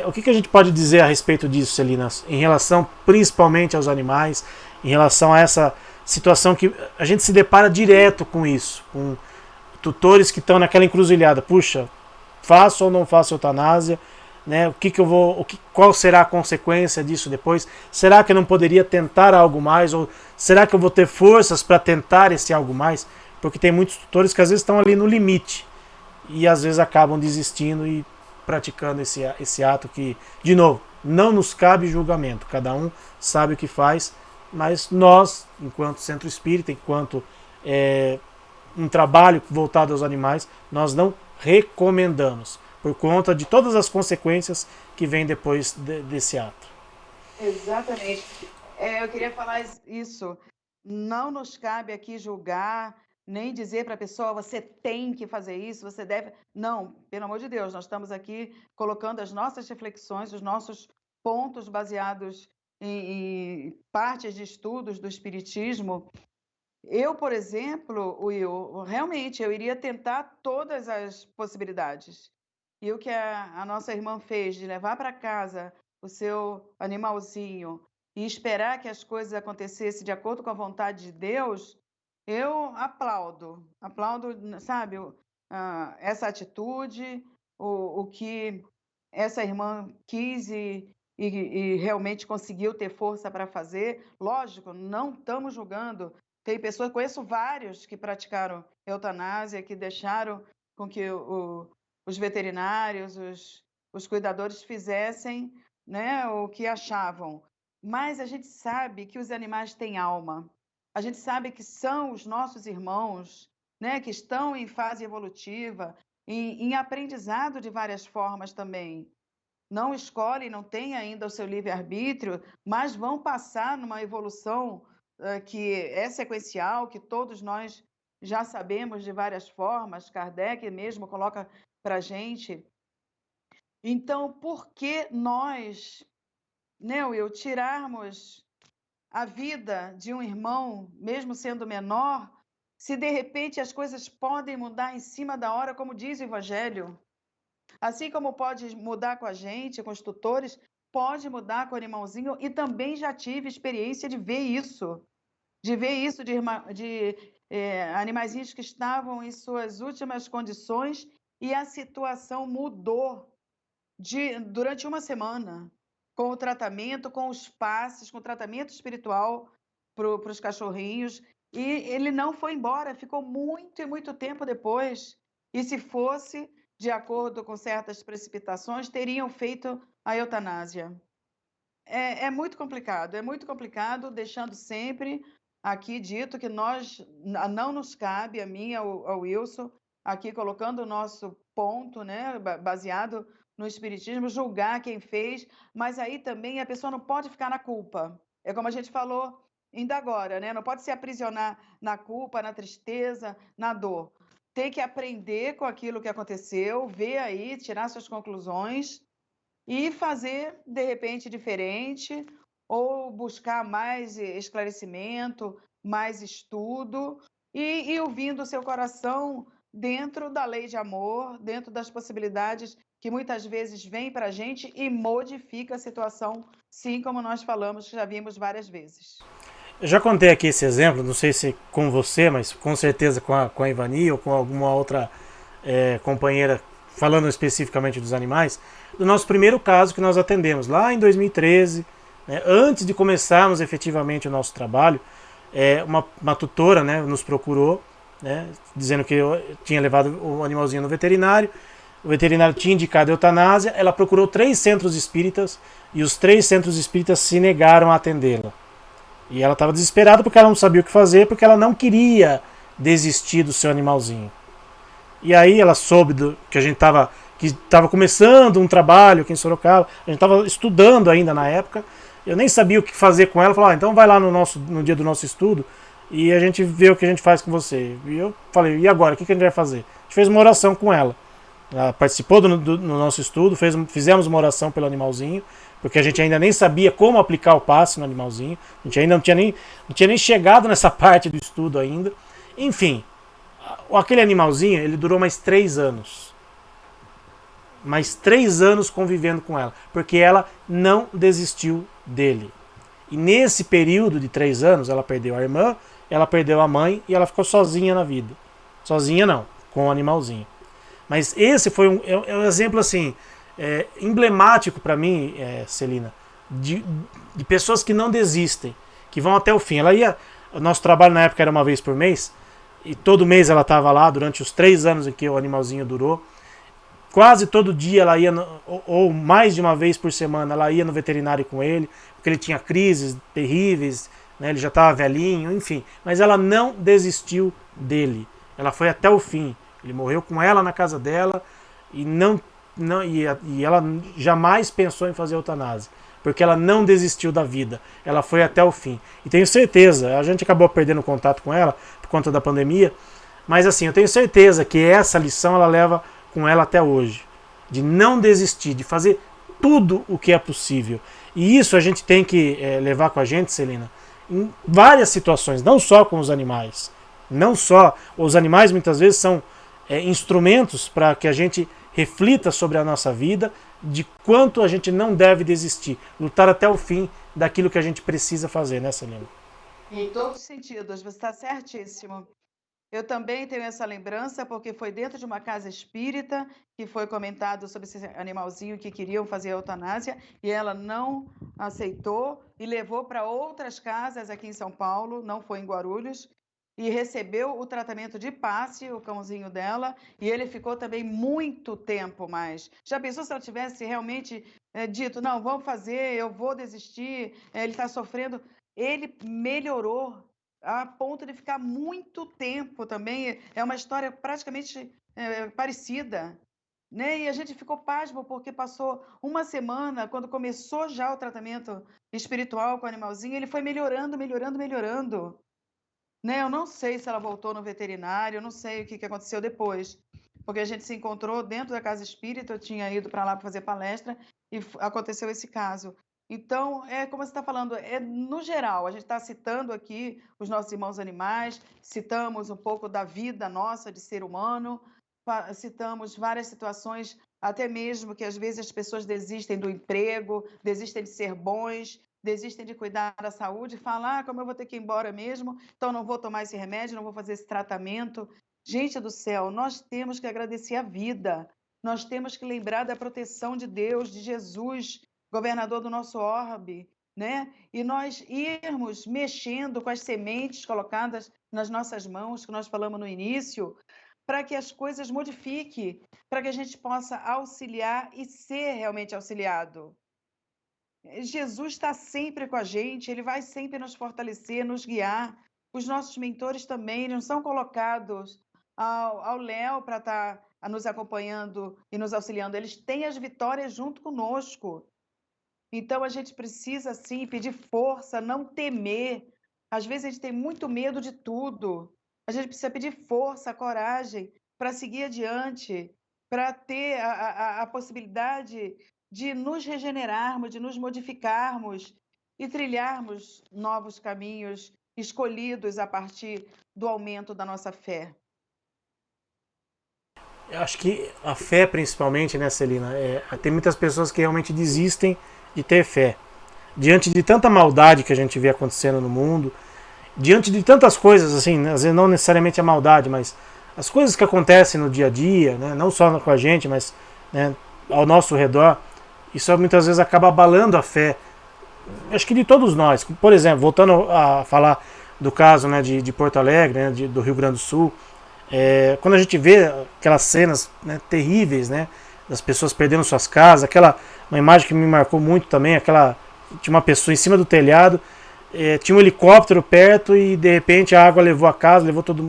O que a gente pode dizer a respeito disso, Celina? Em relação principalmente aos animais, em relação a essa situação que a gente se depara direto com isso, com tutores que estão naquela encruzilhada. Puxa, faço ou não faço eutanásia? Né, qual será a consequência disso depois? Será que eu não poderia tentar algo mais? Ou será que eu vou ter forças para tentar esse algo mais? Porque tem muitos tutores que às vezes estão ali no limite e às vezes acabam desistindo e praticando esse ato que, de novo, não nos cabe julgamento. Cada um sabe o que faz, mas nós, enquanto centro espírita, enquanto um trabalho voltado aos animais, nós não recomendamos, por conta de todas as consequências que vêm depois desse ato. Exatamente. Eu queria falar isso. Não nos cabe aqui julgar, nem dizer para a pessoa, você tem que fazer isso, você deve. Não, pelo amor de Deus, nós estamos aqui colocando as nossas reflexões, os nossos pontos baseados em partes de estudos do Espiritismo. Eu, por exemplo, Will, realmente eu iria tentar todas as possibilidades. E o que a nossa irmã fez de levar para casa o seu animalzinho e esperar que as coisas acontecessem de acordo com a vontade de Deus, eu aplaudo. Aplaudo, sabe, essa atitude, o que essa irmã quis e realmente conseguiu ter força para fazer. Lógico, não estamos julgando. Tem pessoas, conheço vários que praticaram eutanásia, que deixaram com que os veterinários, os cuidadores fizessem, né, o que achavam. Mas a gente sabe que os animais têm alma. A gente sabe que são os nossos irmãos, né, que estão em fase evolutiva, em aprendizado de várias formas também. Não escolhem, não têm ainda o seu livre-arbítrio, mas vão passar numa evolução que é sequencial, que todos nós já sabemos de várias formas, Kardec mesmo coloca para a gente. Então, por que nós, né, Will, tirarmos a vida de um irmão, mesmo sendo menor, se de repente as coisas podem mudar em cima da hora, como diz o Evangelho? Assim como pode mudar com a gente, com os tutores, pode mudar com o animalzinho, e também já tive experiência de ver isso de animaizinhos que estavam em suas últimas condições e a situação mudou durante uma semana, com o tratamento, com os passes, com o tratamento espiritual para os cachorrinhos, e ele não foi embora, ficou muito e muito tempo depois. E se fosse de acordo com certas precipitações, teriam feito a eutanásia. É muito complicado, deixando sempre aqui dito que não nos cabe, a mim, ao Wilson, aqui colocando o nosso ponto, né, baseado no Espiritismo, julgar quem fez, mas aí também a pessoa não pode ficar na culpa. É como a gente falou ainda agora, né? Não pode se aprisionar na culpa, na tristeza, na dor. Tem que aprender com aquilo que aconteceu, ver aí, tirar suas conclusões e fazer, de repente, diferente, ou buscar mais esclarecimento, mais estudo, e ouvindo o seu coração dentro da lei de amor, dentro das possibilidades que muitas vezes vêm para a gente e modifica a situação, sim, como nós falamos, que já vimos várias vezes. Eu já contei aqui esse exemplo, não sei se com você, mas com certeza com a Ivani ou com alguma outra companheira falando especificamente dos animais, do nosso primeiro caso que nós atendemos lá em 2013, né, antes de começarmos efetivamente o nosso trabalho, uma tutora, né, nos procurou, né, dizendo que eu tinha levado o animalzinho no veterinário, o veterinário tinha indicado eutanásia, ela procurou 3 centros espíritas e os 3 centros espíritas se negaram a atendê-la. E ela estava desesperada porque ela não sabia o que fazer, porque ela não queria desistir do seu animalzinho. E aí ela soube que a gente estava começando um trabalho aqui em Sorocaba, a gente estava estudando ainda na época, eu nem sabia o que fazer com ela, falou, então vai lá no dia do nosso estudo e a gente vê o que a gente faz com você. E eu falei, e agora, o que a gente vai fazer? A gente fez uma oração com ela. Ela participou do nosso estudo, fizemos uma oração pelo animalzinho, porque a gente ainda nem sabia como aplicar o passe no animalzinho, a gente ainda não tinha nem chegado nessa parte do estudo ainda. Enfim, aquele animalzinho, ele durou mais 3 anos. Mais 3 anos convivendo com ela, porque ela não desistiu dele. E nesse período de 3 anos, ela perdeu a irmã, ela perdeu a mãe e ela ficou sozinha na vida. Sozinha não, com o animalzinho. Mas esse foi um exemplo assim emblemático para mim, Celina, de pessoas que não desistem, que vão até o fim. O nosso trabalho na época era uma vez por mês, e todo mês ela estava lá durante os 3 anos em que o animalzinho durou. Quase todo dia ela ia, ou mais de uma vez por semana, ela ia no veterinário com ele, porque ele tinha crises terríveis, né, ele já estava velhinho, enfim. Mas ela não desistiu dele. Ela foi até o fim. Ele morreu com ela na casa dela e e ela jamais pensou em fazer eutanásia, porque ela não desistiu da vida. Ela foi até o fim. E tenho certeza, a gente acabou perdendo contato com ela por conta da pandemia, mas assim, eu tenho certeza que essa lição ela leva com ela até hoje, de não desistir, de fazer tudo o que é possível. E isso a gente tem que levar com a gente, Celina, em várias situações, não só com os animais. Não só, os animais muitas vezes são instrumentos para que a gente reflita sobre a nossa vida, de quanto a gente não deve desistir, lutar até o fim daquilo que a gente precisa fazer, né, Celina? Em todos os sentidos, você está certíssimo. Eu também tenho essa lembrança, porque foi dentro de uma casa espírita que foi comentado sobre esse animalzinho que queriam fazer a eutanásia, e ela não aceitou e levou para outras casas aqui em São Paulo, não foi em Guarulhos, e recebeu o tratamento de passe, o cãozinho dela, e ele ficou também muito tempo mais. Já pensou se ela tivesse realmente dito, não, vamos fazer, eu vou desistir, ele está sofrendo. Ele melhorou a ponto de ficar muito tempo também. É uma história praticamente parecida. Né? E a gente ficou pasmo porque passou uma semana, quando começou já o tratamento espiritual com o animalzinho, ele foi melhorando, melhorando, melhorando. Né? Eu não sei se ela voltou no veterinário, eu não sei o que aconteceu depois, porque a gente se encontrou dentro da casa espírita, eu tinha ido para lá para fazer palestra e aconteceu esse caso. Então, é como você está falando, é no geral, a gente está citando aqui os nossos irmãos animais, citamos um pouco da vida nossa de ser humano, citamos várias situações, até mesmo que às vezes as pessoas desistem do emprego, desistem de ser bons, desistem de cuidar da saúde, falam, como eu vou ter que ir embora mesmo, então não vou tomar esse remédio, não vou fazer esse tratamento. Gente do céu, nós temos que agradecer a vida, nós temos que lembrar da proteção de Deus, de Jesus, governador do nosso orbe, né? E nós irmos mexendo com as sementes colocadas nas nossas mãos, que nós falamos no início, para que as coisas modifiquem, para que a gente possa auxiliar e ser realmente auxiliado. Jesus está sempre com a gente, ele vai sempre nos fortalecer, nos guiar. Os nossos mentores também não são colocados ao léu para estar nos acompanhando e nos auxiliando. Eles têm as vitórias junto conosco. Então a gente precisa, sim, pedir força, não temer. Às vezes a gente tem muito medo de tudo. A gente precisa pedir força, coragem para seguir adiante, para ter a possibilidade de nos regenerarmos, de nos modificarmos e trilharmos novos caminhos escolhidos a partir do aumento da nossa fé. Eu acho que a fé, principalmente, né, Celina? Tem muitas pessoas que realmente desistem de ter fé. Diante de tanta maldade que a gente vê acontecendo no mundo, diante de tantas coisas, assim, né, às vezes não necessariamente a maldade, mas as coisas que acontecem no dia a dia, né, não só com a gente, mas né, ao nosso redor, isso muitas vezes acaba abalando a fé. Acho que de todos nós. Por exemplo, voltando a falar do caso, né, de Porto Alegre, né, do Rio Grande do Sul, quando a gente vê aquelas cenas, né, terríveis, né, das pessoas perdendo suas casas, uma imagem que me marcou muito também, tinha uma pessoa em cima do telhado, tinha um helicóptero perto e de repente a água levou a casa,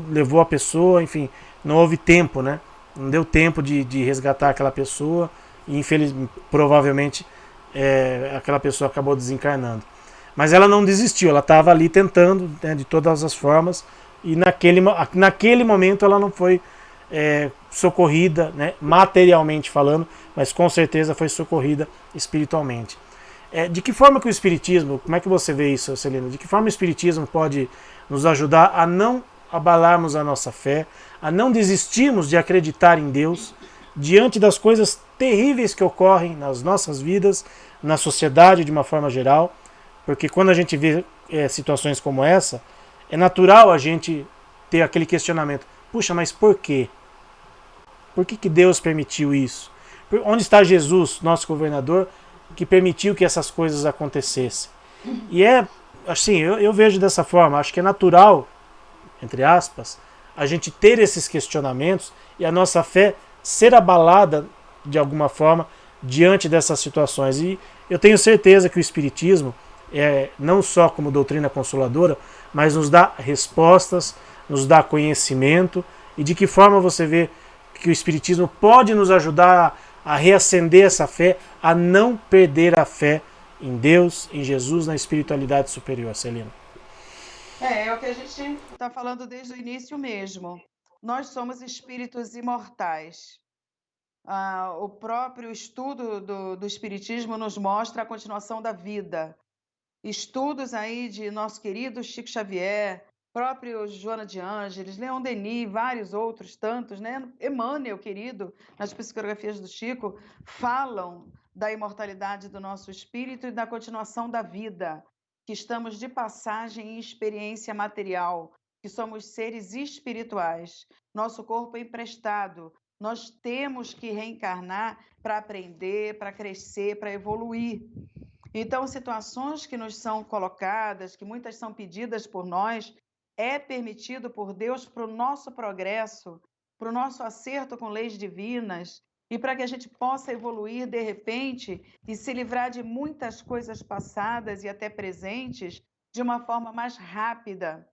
levou a pessoa, enfim, não houve tempo, né? Não deu tempo de resgatar aquela pessoa e provavelmente aquela pessoa acabou desencarnando. Mas ela não desistiu, ela estava ali tentando, né, de todas as formas, e naquele momento ela não foi socorrida, né, materialmente falando, mas com certeza foi socorrida espiritualmente. De que forma que o Espiritismo, como é que você vê isso, Celina? De que forma o Espiritismo pode nos ajudar a não abalarmos a nossa fé, a não desistirmos de acreditar em Deus diante das coisas terríveis que ocorrem nas nossas vidas, na sociedade de uma forma geral? Porque quando a gente vê situações como essa, é natural a gente ter aquele questionamento: puxa, mas por quê? Por que Deus permitiu isso? Onde está Jesus, nosso governador, que permitiu que essas coisas acontecessem? E assim, eu vejo dessa forma, acho que é natural, entre aspas, a gente ter esses questionamentos e a nossa fé ser abalada de alguma forma diante dessas situações. E eu tenho certeza que o Espiritismo, não só como doutrina consoladora, mas nos dá respostas, nos dá conhecimento. E de que forma você vê que o Espiritismo pode nos ajudar a reacender essa fé, a não perder a fé em Deus, em Jesus, na espiritualidade superior, Celina? É o que a gente está falando desde o início mesmo. Nós somos espíritos imortais. O próprio estudo do Espiritismo nos mostra a continuação da vida. Estudos aí de nosso querido Chico Xavier, próprio Joana de Ângeles, Leon Denis, vários outros tantos, né? Emmanuel, querido, nas psicografias do Chico, falam da imortalidade do nosso espírito e da continuação da vida, que estamos de passagem em experiência material, que somos seres espirituais. Nosso corpo é emprestado. Nós temos que reencarnar para aprender, para crescer, para evoluir. Então, situações que nos são colocadas, que muitas são pedidas por nós, é permitido por Deus para o nosso progresso, para o nosso acerto com leis divinas e para que a gente possa evoluir de repente e se livrar de muitas coisas passadas e até presentes de uma forma mais rápida,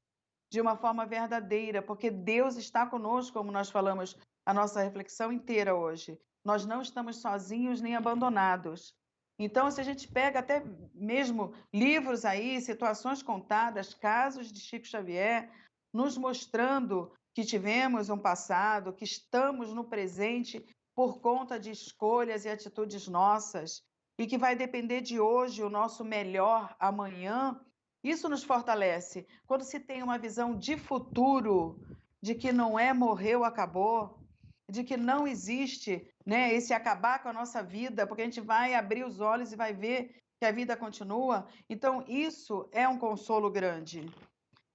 de uma forma verdadeira, porque Deus está conosco, como nós falamos a nossa reflexão inteira hoje. Nós não estamos sozinhos nem abandonados. Então, se a gente pega até mesmo livros aí, situações contadas, casos de Chico Xavier, nos mostrando que tivemos um passado, que estamos no presente por conta de escolhas e atitudes nossas, e que vai depender de hoje o nosso melhor amanhã, isso nos fortalece. Quando se tem uma visão de futuro, de que não é morreu, acabou, de que não existe, né, esse acabar com a nossa vida, porque a gente vai abrir os olhos e vai ver que a vida continua. Então, isso é um consolo grande.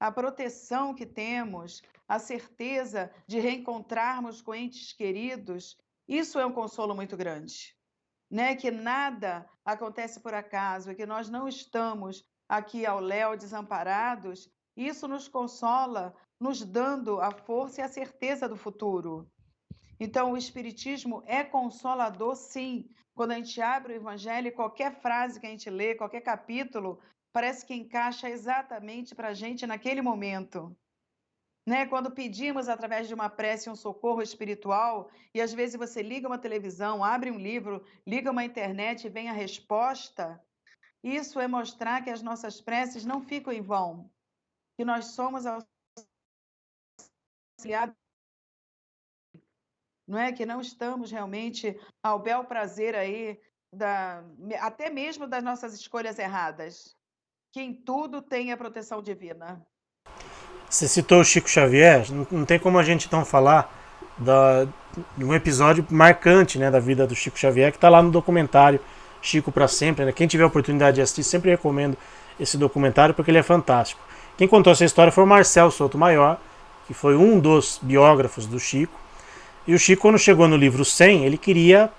A proteção que temos, a certeza de reencontrarmos com entes queridos, isso é um consolo muito grande, né? Que nada acontece por acaso, e que nós não estamos aqui ao léu desamparados, isso nos consola, nos dando a força e a certeza do futuro. Então, o Espiritismo é consolador, sim. Quando a gente abre o Evangelho, qualquer frase que a gente lê, qualquer capítulo, parece que encaixa exatamente para a gente naquele momento. Né? Quando pedimos, através de uma prece, um socorro espiritual, e às vezes você liga uma televisão, abre um livro, liga uma internet e vem a resposta, isso é mostrar que as nossas preces não ficam em vão, que nós somos auxiliados, não é? Que não estamos realmente ao bel prazer aí, até mesmo das nossas escolhas erradas, que em tudo tem a proteção divina. Você citou o Chico Xavier, não tem como a gente não falar de um episódio marcante, né, da vida do Chico Xavier, que está lá no documentário Chico para Sempre. Né? Quem tiver a oportunidade de assistir, sempre recomendo esse documentário porque ele é fantástico. Quem contou essa história foi o Marcel Sotomayor, que foi um dos biógrafos do Chico. E o Chico, quando chegou no livro 100, ele queria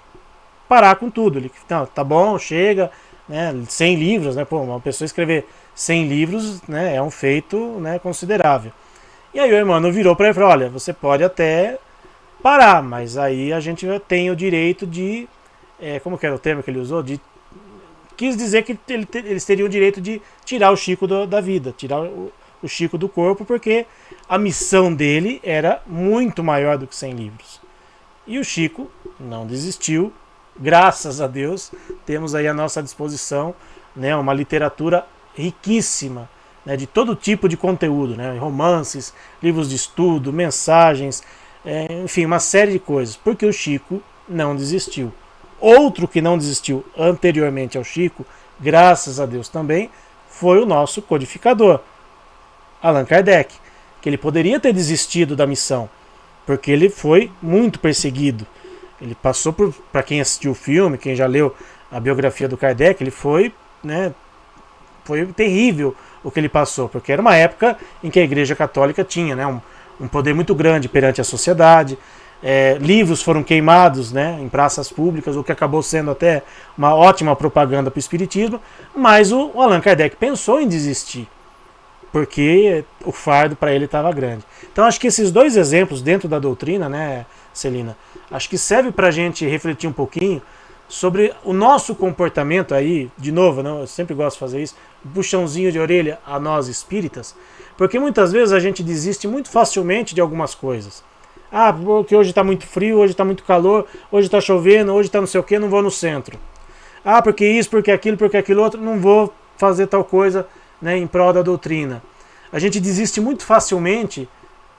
parar com tudo. Ele, não, tá bom, chega, né, 100 livros, né, pô, uma pessoa escrever 100 livros, né, é um feito, né, considerável. E aí o Emmanuel virou para ele e falou, olha, você pode até parar, mas aí a gente tem o direito de, como que era o termo que ele usou? Quis dizer que eles teriam o direito de tirar o Chico da vida, tirar o Chico do corpo, porque a missão dele era muito maior do que 100 livros. E o Chico não desistiu, graças a Deus, temos aí à nossa disposição, né, uma literatura riquíssima, né, de todo tipo de conteúdo, né, romances, livros de estudo, mensagens, enfim, uma série de coisas, porque o Chico não desistiu. Outro que não desistiu anteriormente ao Chico, graças a Deus também, foi o nosso codificador, Allan Kardec, que ele poderia ter desistido da missão, porque ele foi muito perseguido. Ele passou por, para quem assistiu o filme, quem já leu a biografia do Kardec, ele foi, né, foi terrível o que ele passou, porque era uma época em que a Igreja Católica tinha, né, um poder muito grande perante a sociedade. Livros foram queimados, né, em praças públicas, o que acabou sendo até uma ótima propaganda para o Espiritismo, mas o Allan Kardec pensou em desistir, porque o fardo para ele estava grande. Então acho que esses dois exemplos dentro da doutrina, né, Celina, acho que serve para a gente refletir um pouquinho sobre o nosso comportamento aí, de novo, né, eu sempre gosto de fazer isso, um puxãozinho de orelha a nós espíritas, porque muitas vezes a gente desiste muito facilmente de algumas coisas. Ah, porque hoje está muito frio, hoje está muito calor, hoje está chovendo, hoje está não sei o que, não vou no centro. Ah, porque isso, porque aquilo outro, não vou fazer tal coisa, né, em prol da doutrina. A gente desiste muito facilmente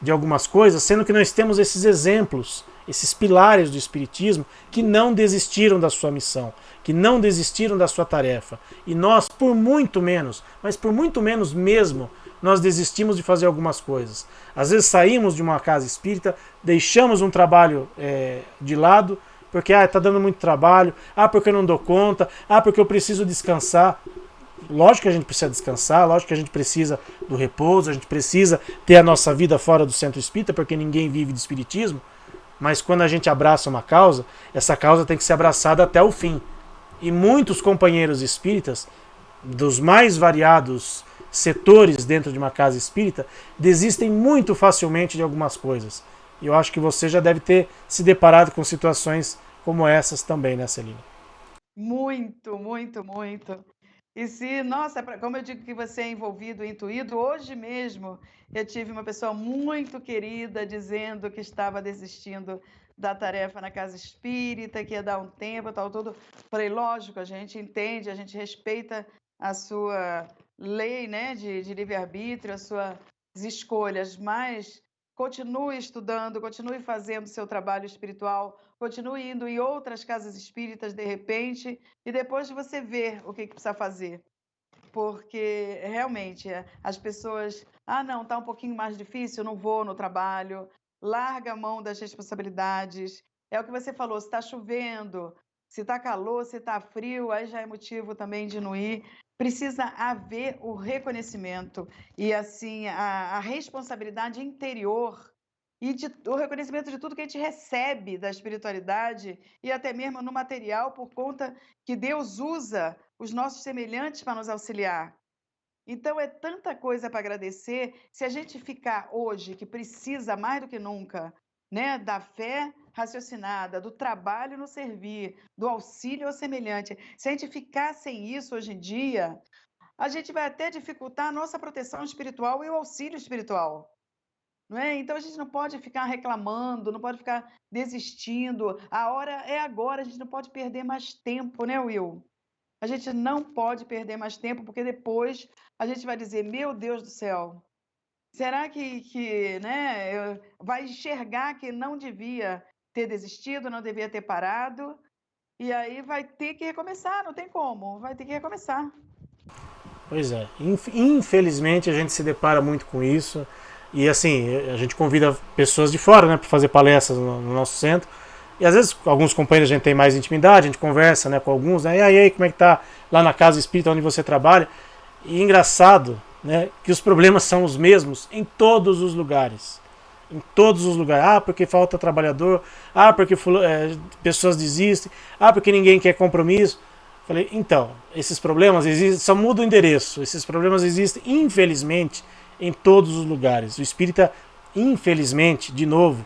de algumas coisas, sendo que nós temos esses exemplos, esses pilares do Espiritismo que não desistiram da sua missão, que não desistiram da sua tarefa. E nós, por muito menos, mas por muito menos mesmo, nós desistimos de fazer algumas coisas. Às vezes saímos de uma casa espírita, deixamos um trabalho de lado, porque está dando muito trabalho, porque eu não dou conta, porque eu preciso descansar. Lógico que a gente precisa descansar, lógico que a gente precisa do repouso, a gente precisa ter a nossa vida fora do centro espírita, porque ninguém vive de espiritismo, mas quando a gente abraça uma causa, essa causa tem que ser abraçada até o fim. E muitos companheiros espíritas, dos mais variados setores dentro de uma casa espírita, desistem muito facilmente de algumas coisas. E eu acho que você já deve ter se deparado com situações como essas também, né, Celina? Muito, muito, muito. E se, nossa, como eu digo que você é envolvido, intuído, hoje mesmo eu tive uma pessoa muito querida dizendo que estava desistindo da tarefa na casa espírita, que ia dar um tempo, tal, tudo. Falei, lógico, a gente entende, a gente respeita a sua lei, né, de livre-arbítrio, as suas escolhas, mas continue estudando, continue fazendo o seu trabalho espiritual, continue indo em outras casas espíritas de repente, e depois você vê o que precisa fazer. Porque realmente as pessoas, não, tá um pouquinho mais difícil, eu não vou no trabalho, larga a mão das responsabilidades. É o que você falou, se está chovendo, se está calor, se está frio, aí já é motivo também de não ir. Precisa haver o reconhecimento e assim a responsabilidade interior e o reconhecimento de tudo que a gente recebe da espiritualidade e até mesmo no material, por conta que Deus usa os nossos semelhantes para nos auxiliar. Então, é tanta coisa para agradecer. Se a gente ficar hoje, que precisa mais do que nunca, né, da fé raciocinada, do trabalho no servir, do auxílio ao semelhante, se a gente ficar sem isso hoje em dia, a gente vai até dificultar a nossa proteção espiritual e o auxílio espiritual. Não é? Então a gente não pode ficar reclamando, não pode ficar desistindo. A hora é agora, a gente não pode perder mais tempo, né, Will? A gente não pode perder mais tempo, porque depois a gente vai dizer, meu Deus do céu, será que né, vai enxergar que não devia ter desistido, não devia ter parado, e aí vai ter que recomeçar, não tem como, vai ter que recomeçar. Pois é, infelizmente a gente se depara muito com isso. E assim, a gente convida pessoas de fora, né, para fazer palestras no nosso centro. E às vezes alguns companheiros a gente tem mais intimidade, a gente conversa, né, com alguns, né, e aí, como é que tá lá na casa espírita onde você trabalha? E engraçado, né, que os problemas são os mesmos em todos os lugares. Em todos os lugares. Ah, porque falta trabalhador. Ah, porque pessoas desistem. Ah, porque ninguém quer compromisso. Falei, então, esses problemas existem, só muda o endereço. Esses problemas existem, infelizmente, em todos os lugares. O espírita, infelizmente, de novo,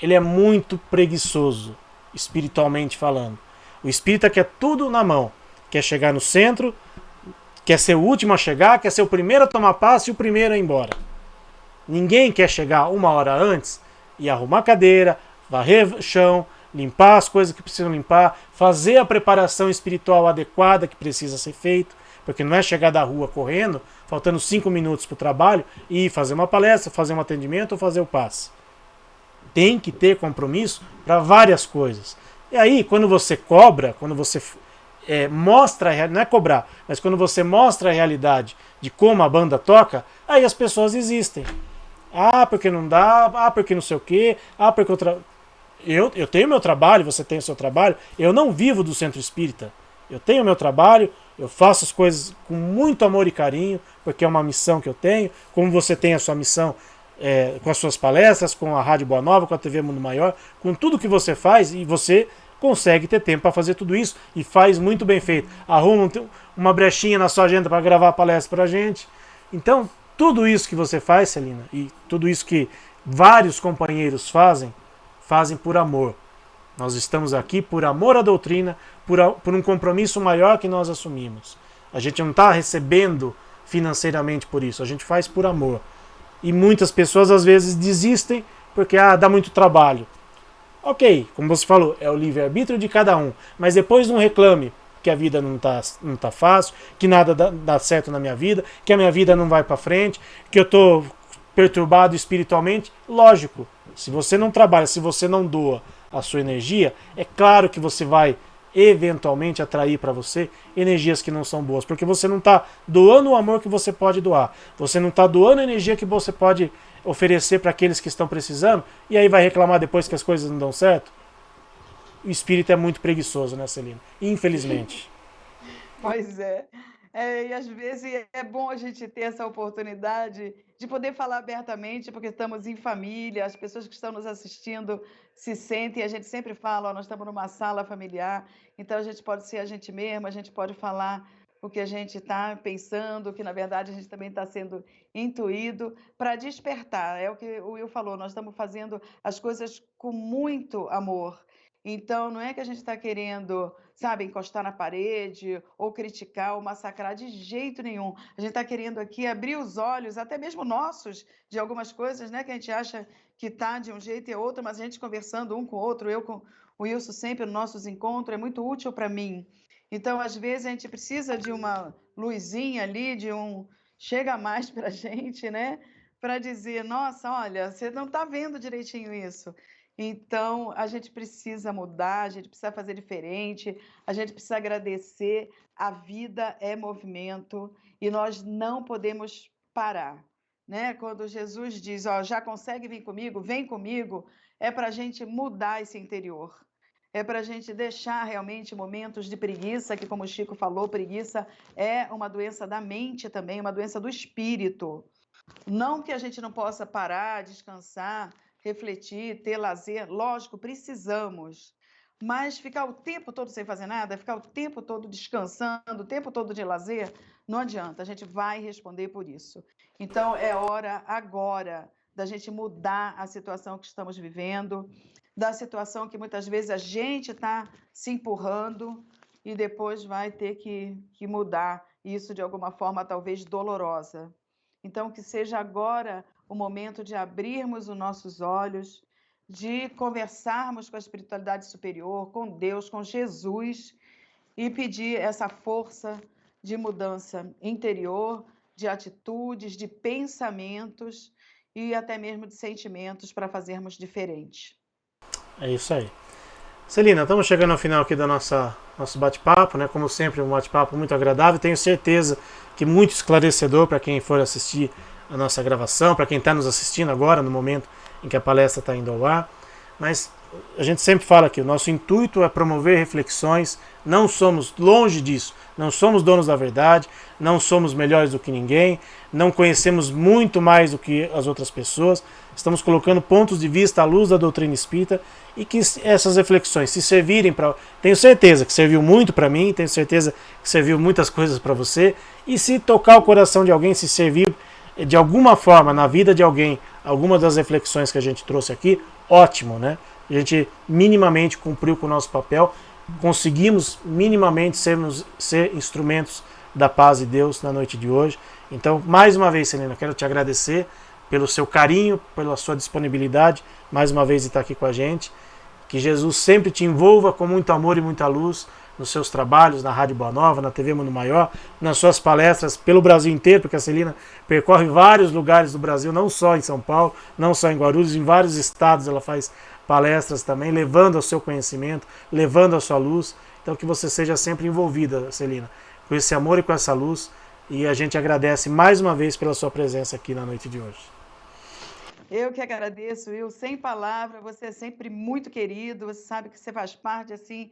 ele é muito preguiçoso, espiritualmente falando. O espírita quer tudo na mão. Quer chegar no centro, quer ser o último a chegar, quer ser o primeiro a tomar passe e o primeiro a ir embora. Ninguém quer chegar uma hora antes e arrumar a cadeira, varrer o chão, limpar as coisas que precisam limpar, fazer a preparação espiritual adequada que precisa ser feito, porque não é chegar da rua correndo, faltando 5 minutos para o trabalho, e fazer uma palestra, fazer um atendimento ou fazer o passe. Tem que ter compromisso para várias coisas. E aí, quando você cobra, quando você mostra, não é cobrar, mas quando você mostra a realidade de como a banda toca, aí as pessoas existem. Ah, porque não dá, ah, porque não sei o quê, ah, porque eu tenho meu trabalho, você tem o seu trabalho, eu não vivo do centro espírita. Eu tenho meu trabalho, eu faço as coisas com muito amor e carinho, porque é uma missão que eu tenho, como você tem a sua missão com as suas palestras, com a Rádio Boa Nova, com a TV Mundo Maior, com tudo que você faz, e você consegue ter tempo para fazer tudo isso, e faz muito bem feito. Arruma uma brechinha na sua agenda para gravar a palestra para a gente. Então, tudo isso que você faz, Celina, e tudo isso que vários companheiros fazem por amor. Nós estamos aqui por amor à doutrina, por um compromisso maior que nós assumimos. A gente não está recebendo financeiramente por isso, a gente faz por amor. E muitas pessoas às vezes desistem porque dá muito trabalho. Ok, como você falou, é o livre-arbítrio de cada um, mas depois não reclame que a vida não tá fácil, que nada dá certo na minha vida, que a minha vida não vai para frente, que eu tô perturbado espiritualmente. Lógico, se você não trabalha, se você não doa a sua energia, é claro que você vai eventualmente atrair para você energias que não são boas, porque você não está doando o amor que você pode doar, você não está doando a energia que você pode oferecer para aqueles que estão precisando, e aí vai reclamar depois que as coisas não dão certo. O espírito é muito preguiçoso, né, Celina? Infelizmente. Pois é. E às vezes é bom a gente ter essa oportunidade de poder falar abertamente, porque estamos em família, as pessoas que estão nos assistindo se sentem, a gente sempre fala, nós estamos numa sala familiar, então a gente pode ser a gente mesmo, a gente pode falar o que a gente está pensando, que na verdade a gente também está sendo intuído para despertar. É o que o Will falou, nós estamos fazendo as coisas com muito amor. Então, não é que a gente está querendo, sabe, encostar na parede ou criticar ou massacrar de jeito nenhum. A gente está querendo aqui abrir os olhos, até mesmo nossos, de algumas coisas, né, que a gente acha que está de um jeito e outro, mas a gente conversando um com o outro, eu com o Wilson sempre nos nossos encontros, é muito útil para mim. Então, às vezes, a gente precisa de uma luzinha ali, de um chega mais para a gente, né? Para dizer, nossa, olha, você não está vendo direitinho isso. Então, a gente precisa mudar, a gente precisa fazer diferente, a gente precisa agradecer. A vida é movimento e nós não podemos parar, né? Quando Jesus diz, ó, já consegue vir comigo, vem comigo, é para a gente mudar esse interior. É para a gente deixar realmente momentos de preguiça, que como o Chico falou, preguiça é uma doença da mente também, uma doença do espírito. Não que a gente não possa parar, descansar, refletir, ter lazer, lógico, precisamos. Mas ficar o tempo todo sem fazer nada, ficar o tempo todo descansando, o tempo todo de lazer, não adianta, a gente vai responder por isso. Então, é hora agora da gente mudar a situação que estamos vivendo, da situação que muitas vezes a gente está se empurrando e depois vai ter que mudar isso de alguma forma talvez dolorosa. Então, que seja agora o momento de abrirmos os nossos olhos, de conversarmos com a espiritualidade superior, com Deus, com Jesus, e pedir essa força de mudança interior, de atitudes, de pensamentos e até mesmo de sentimentos para fazermos diferente. É isso aí. Celina, estamos chegando ao final aqui do nosso bate-papo, né? Como sempre, um bate-papo muito agradável. Tenho certeza que muito esclarecedor para quem for assistir a nossa gravação, para quem está nos assistindo agora, no momento em que a palestra está indo ao ar. Mas a gente sempre fala que o nosso intuito é promover reflexões, não somos longe disso, não somos donos da verdade, não somos melhores do que ninguém, não conhecemos muito mais do que as outras pessoas, estamos colocando pontos de vista à luz da doutrina espírita e que essas reflexões se servirem para... Tenho certeza que serviu muito para mim, tenho certeza que serviu muitas coisas para você, e se tocar o coração de alguém, se servir de alguma forma na vida de alguém, alguma das reflexões que a gente trouxe aqui, ótimo, né? A gente minimamente cumpriu com o nosso papel, conseguimos minimamente ser instrumentos da paz de Deus na noite de hoje. Então, mais uma vez, Celina, quero te agradecer pelo seu carinho, pela sua disponibilidade, mais uma vez de estar aqui com a gente. Que Jesus sempre te envolva com muito amor e muita luz nos seus trabalhos, na Rádio Boa Nova, na TV Mundo Maior, nas suas palestras pelo Brasil inteiro, porque a Celina percorre vários lugares do Brasil, não só em São Paulo, não só em Guarulhos, em vários estados ela faz palestras também, levando o seu conhecimento, levando a sua luz. Então que você seja sempre envolvida, Celina, com esse amor e com essa luz. E a gente agradece mais uma vez pela sua presença aqui na noite de hoje. Eu que agradeço, Will, sem palavra, você é sempre muito querido, você sabe que você faz parte, assim,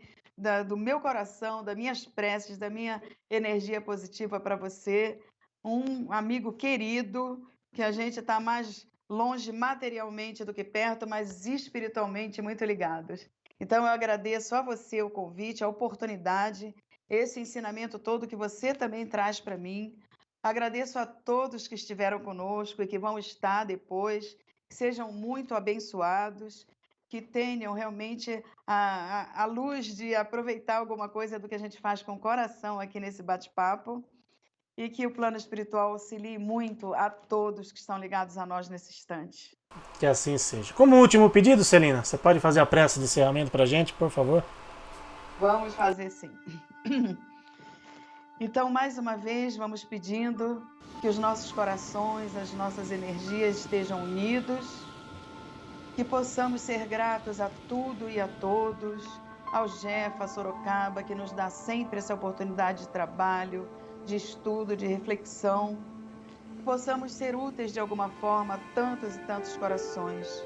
do meu coração, das minhas preces, da minha energia positiva para você, um amigo querido, que a gente está mais longe materialmente do que perto, mas espiritualmente muito ligados. Então, eu agradeço a você o convite, a oportunidade, esse ensinamento todo que você também traz para mim. Agradeço a todos que estiveram conosco e que vão estar depois, que sejam muito abençoados, que tenham realmente a luz de aproveitar alguma coisa do que a gente faz com o coração aqui nesse bate-papo e que o plano espiritual auxilie muito a todos que estão ligados a nós nesse instante. Que assim seja. Como último pedido, Celina, você pode fazer a prece de encerramento para a gente, por favor? Vamos fazer sim. Então, mais uma vez, vamos pedindo que os nossos corações, as nossas energias estejam unidos, que possamos ser gratos a tudo e a todos, ao Jefa Sorocaba, que nos dá sempre essa oportunidade de trabalho, de estudo, de reflexão, que possamos ser úteis de alguma forma a tantos e tantos corações,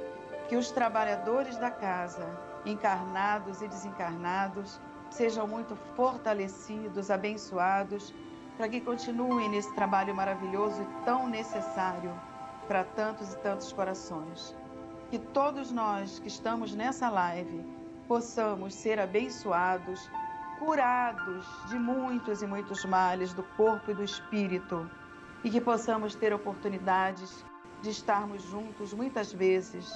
que os trabalhadores da casa, encarnados e desencarnados, sejam muito fortalecidos, abençoados, para que continuem nesse trabalho maravilhoso e tão necessário para tantos e tantos corações. Que todos nós que estamos nessa live possamos ser abençoados curados de muitos e muitos males do corpo e do espírito, e que possamos ter oportunidades de estarmos juntos muitas vezes,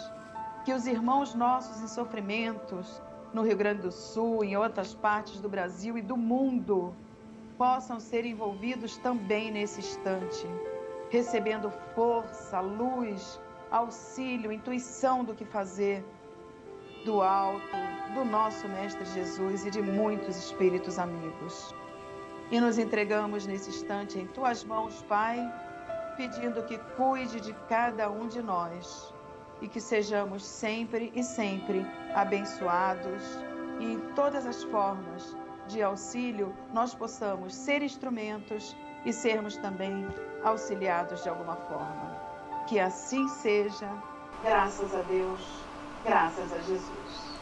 que os irmãos nossos em sofrimentos, no Rio Grande do Sul, em outras partes do Brasil e do mundo, possam ser envolvidos também nesse instante, recebendo força, luz, auxílio, intuição do que fazer, do alto, do nosso Mestre Jesus e de muitos espíritos amigos. E nos entregamos nesse instante em Tuas mãos, Pai, pedindo que cuide de cada um de nós e que sejamos sempre e sempre abençoados e em todas as formas de auxílio nós possamos ser instrumentos e sermos também auxiliados de alguma forma. Que assim seja, graças a Deus, graças a Jesus.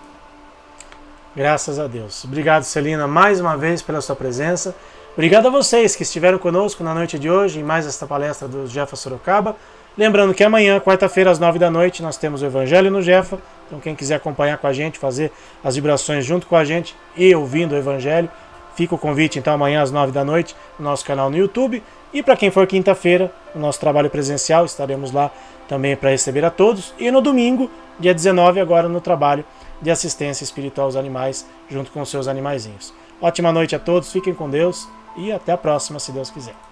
Graças a Deus. Obrigado, Celina, mais uma vez pela sua presença. Obrigado a vocês que estiveram conosco na noite de hoje em mais esta palestra do Jefa Sorocaba. Lembrando que amanhã, quarta-feira, às 9 da noite, nós temos o Evangelho no Jefa. Então quem quiser acompanhar com a gente, fazer as vibrações junto com a gente e ouvindo o Evangelho, fica o convite então amanhã às 9 da noite no nosso canal no YouTube. E para quem for quinta-feira, no nosso trabalho presencial, estaremos lá também para receber a todos. E no domingo, dia 19, agora no trabalho de assistência espiritual aos animais, junto com os seus animaizinhos. Ótima noite a todos, fiquem com Deus e até a próxima, se Deus quiser.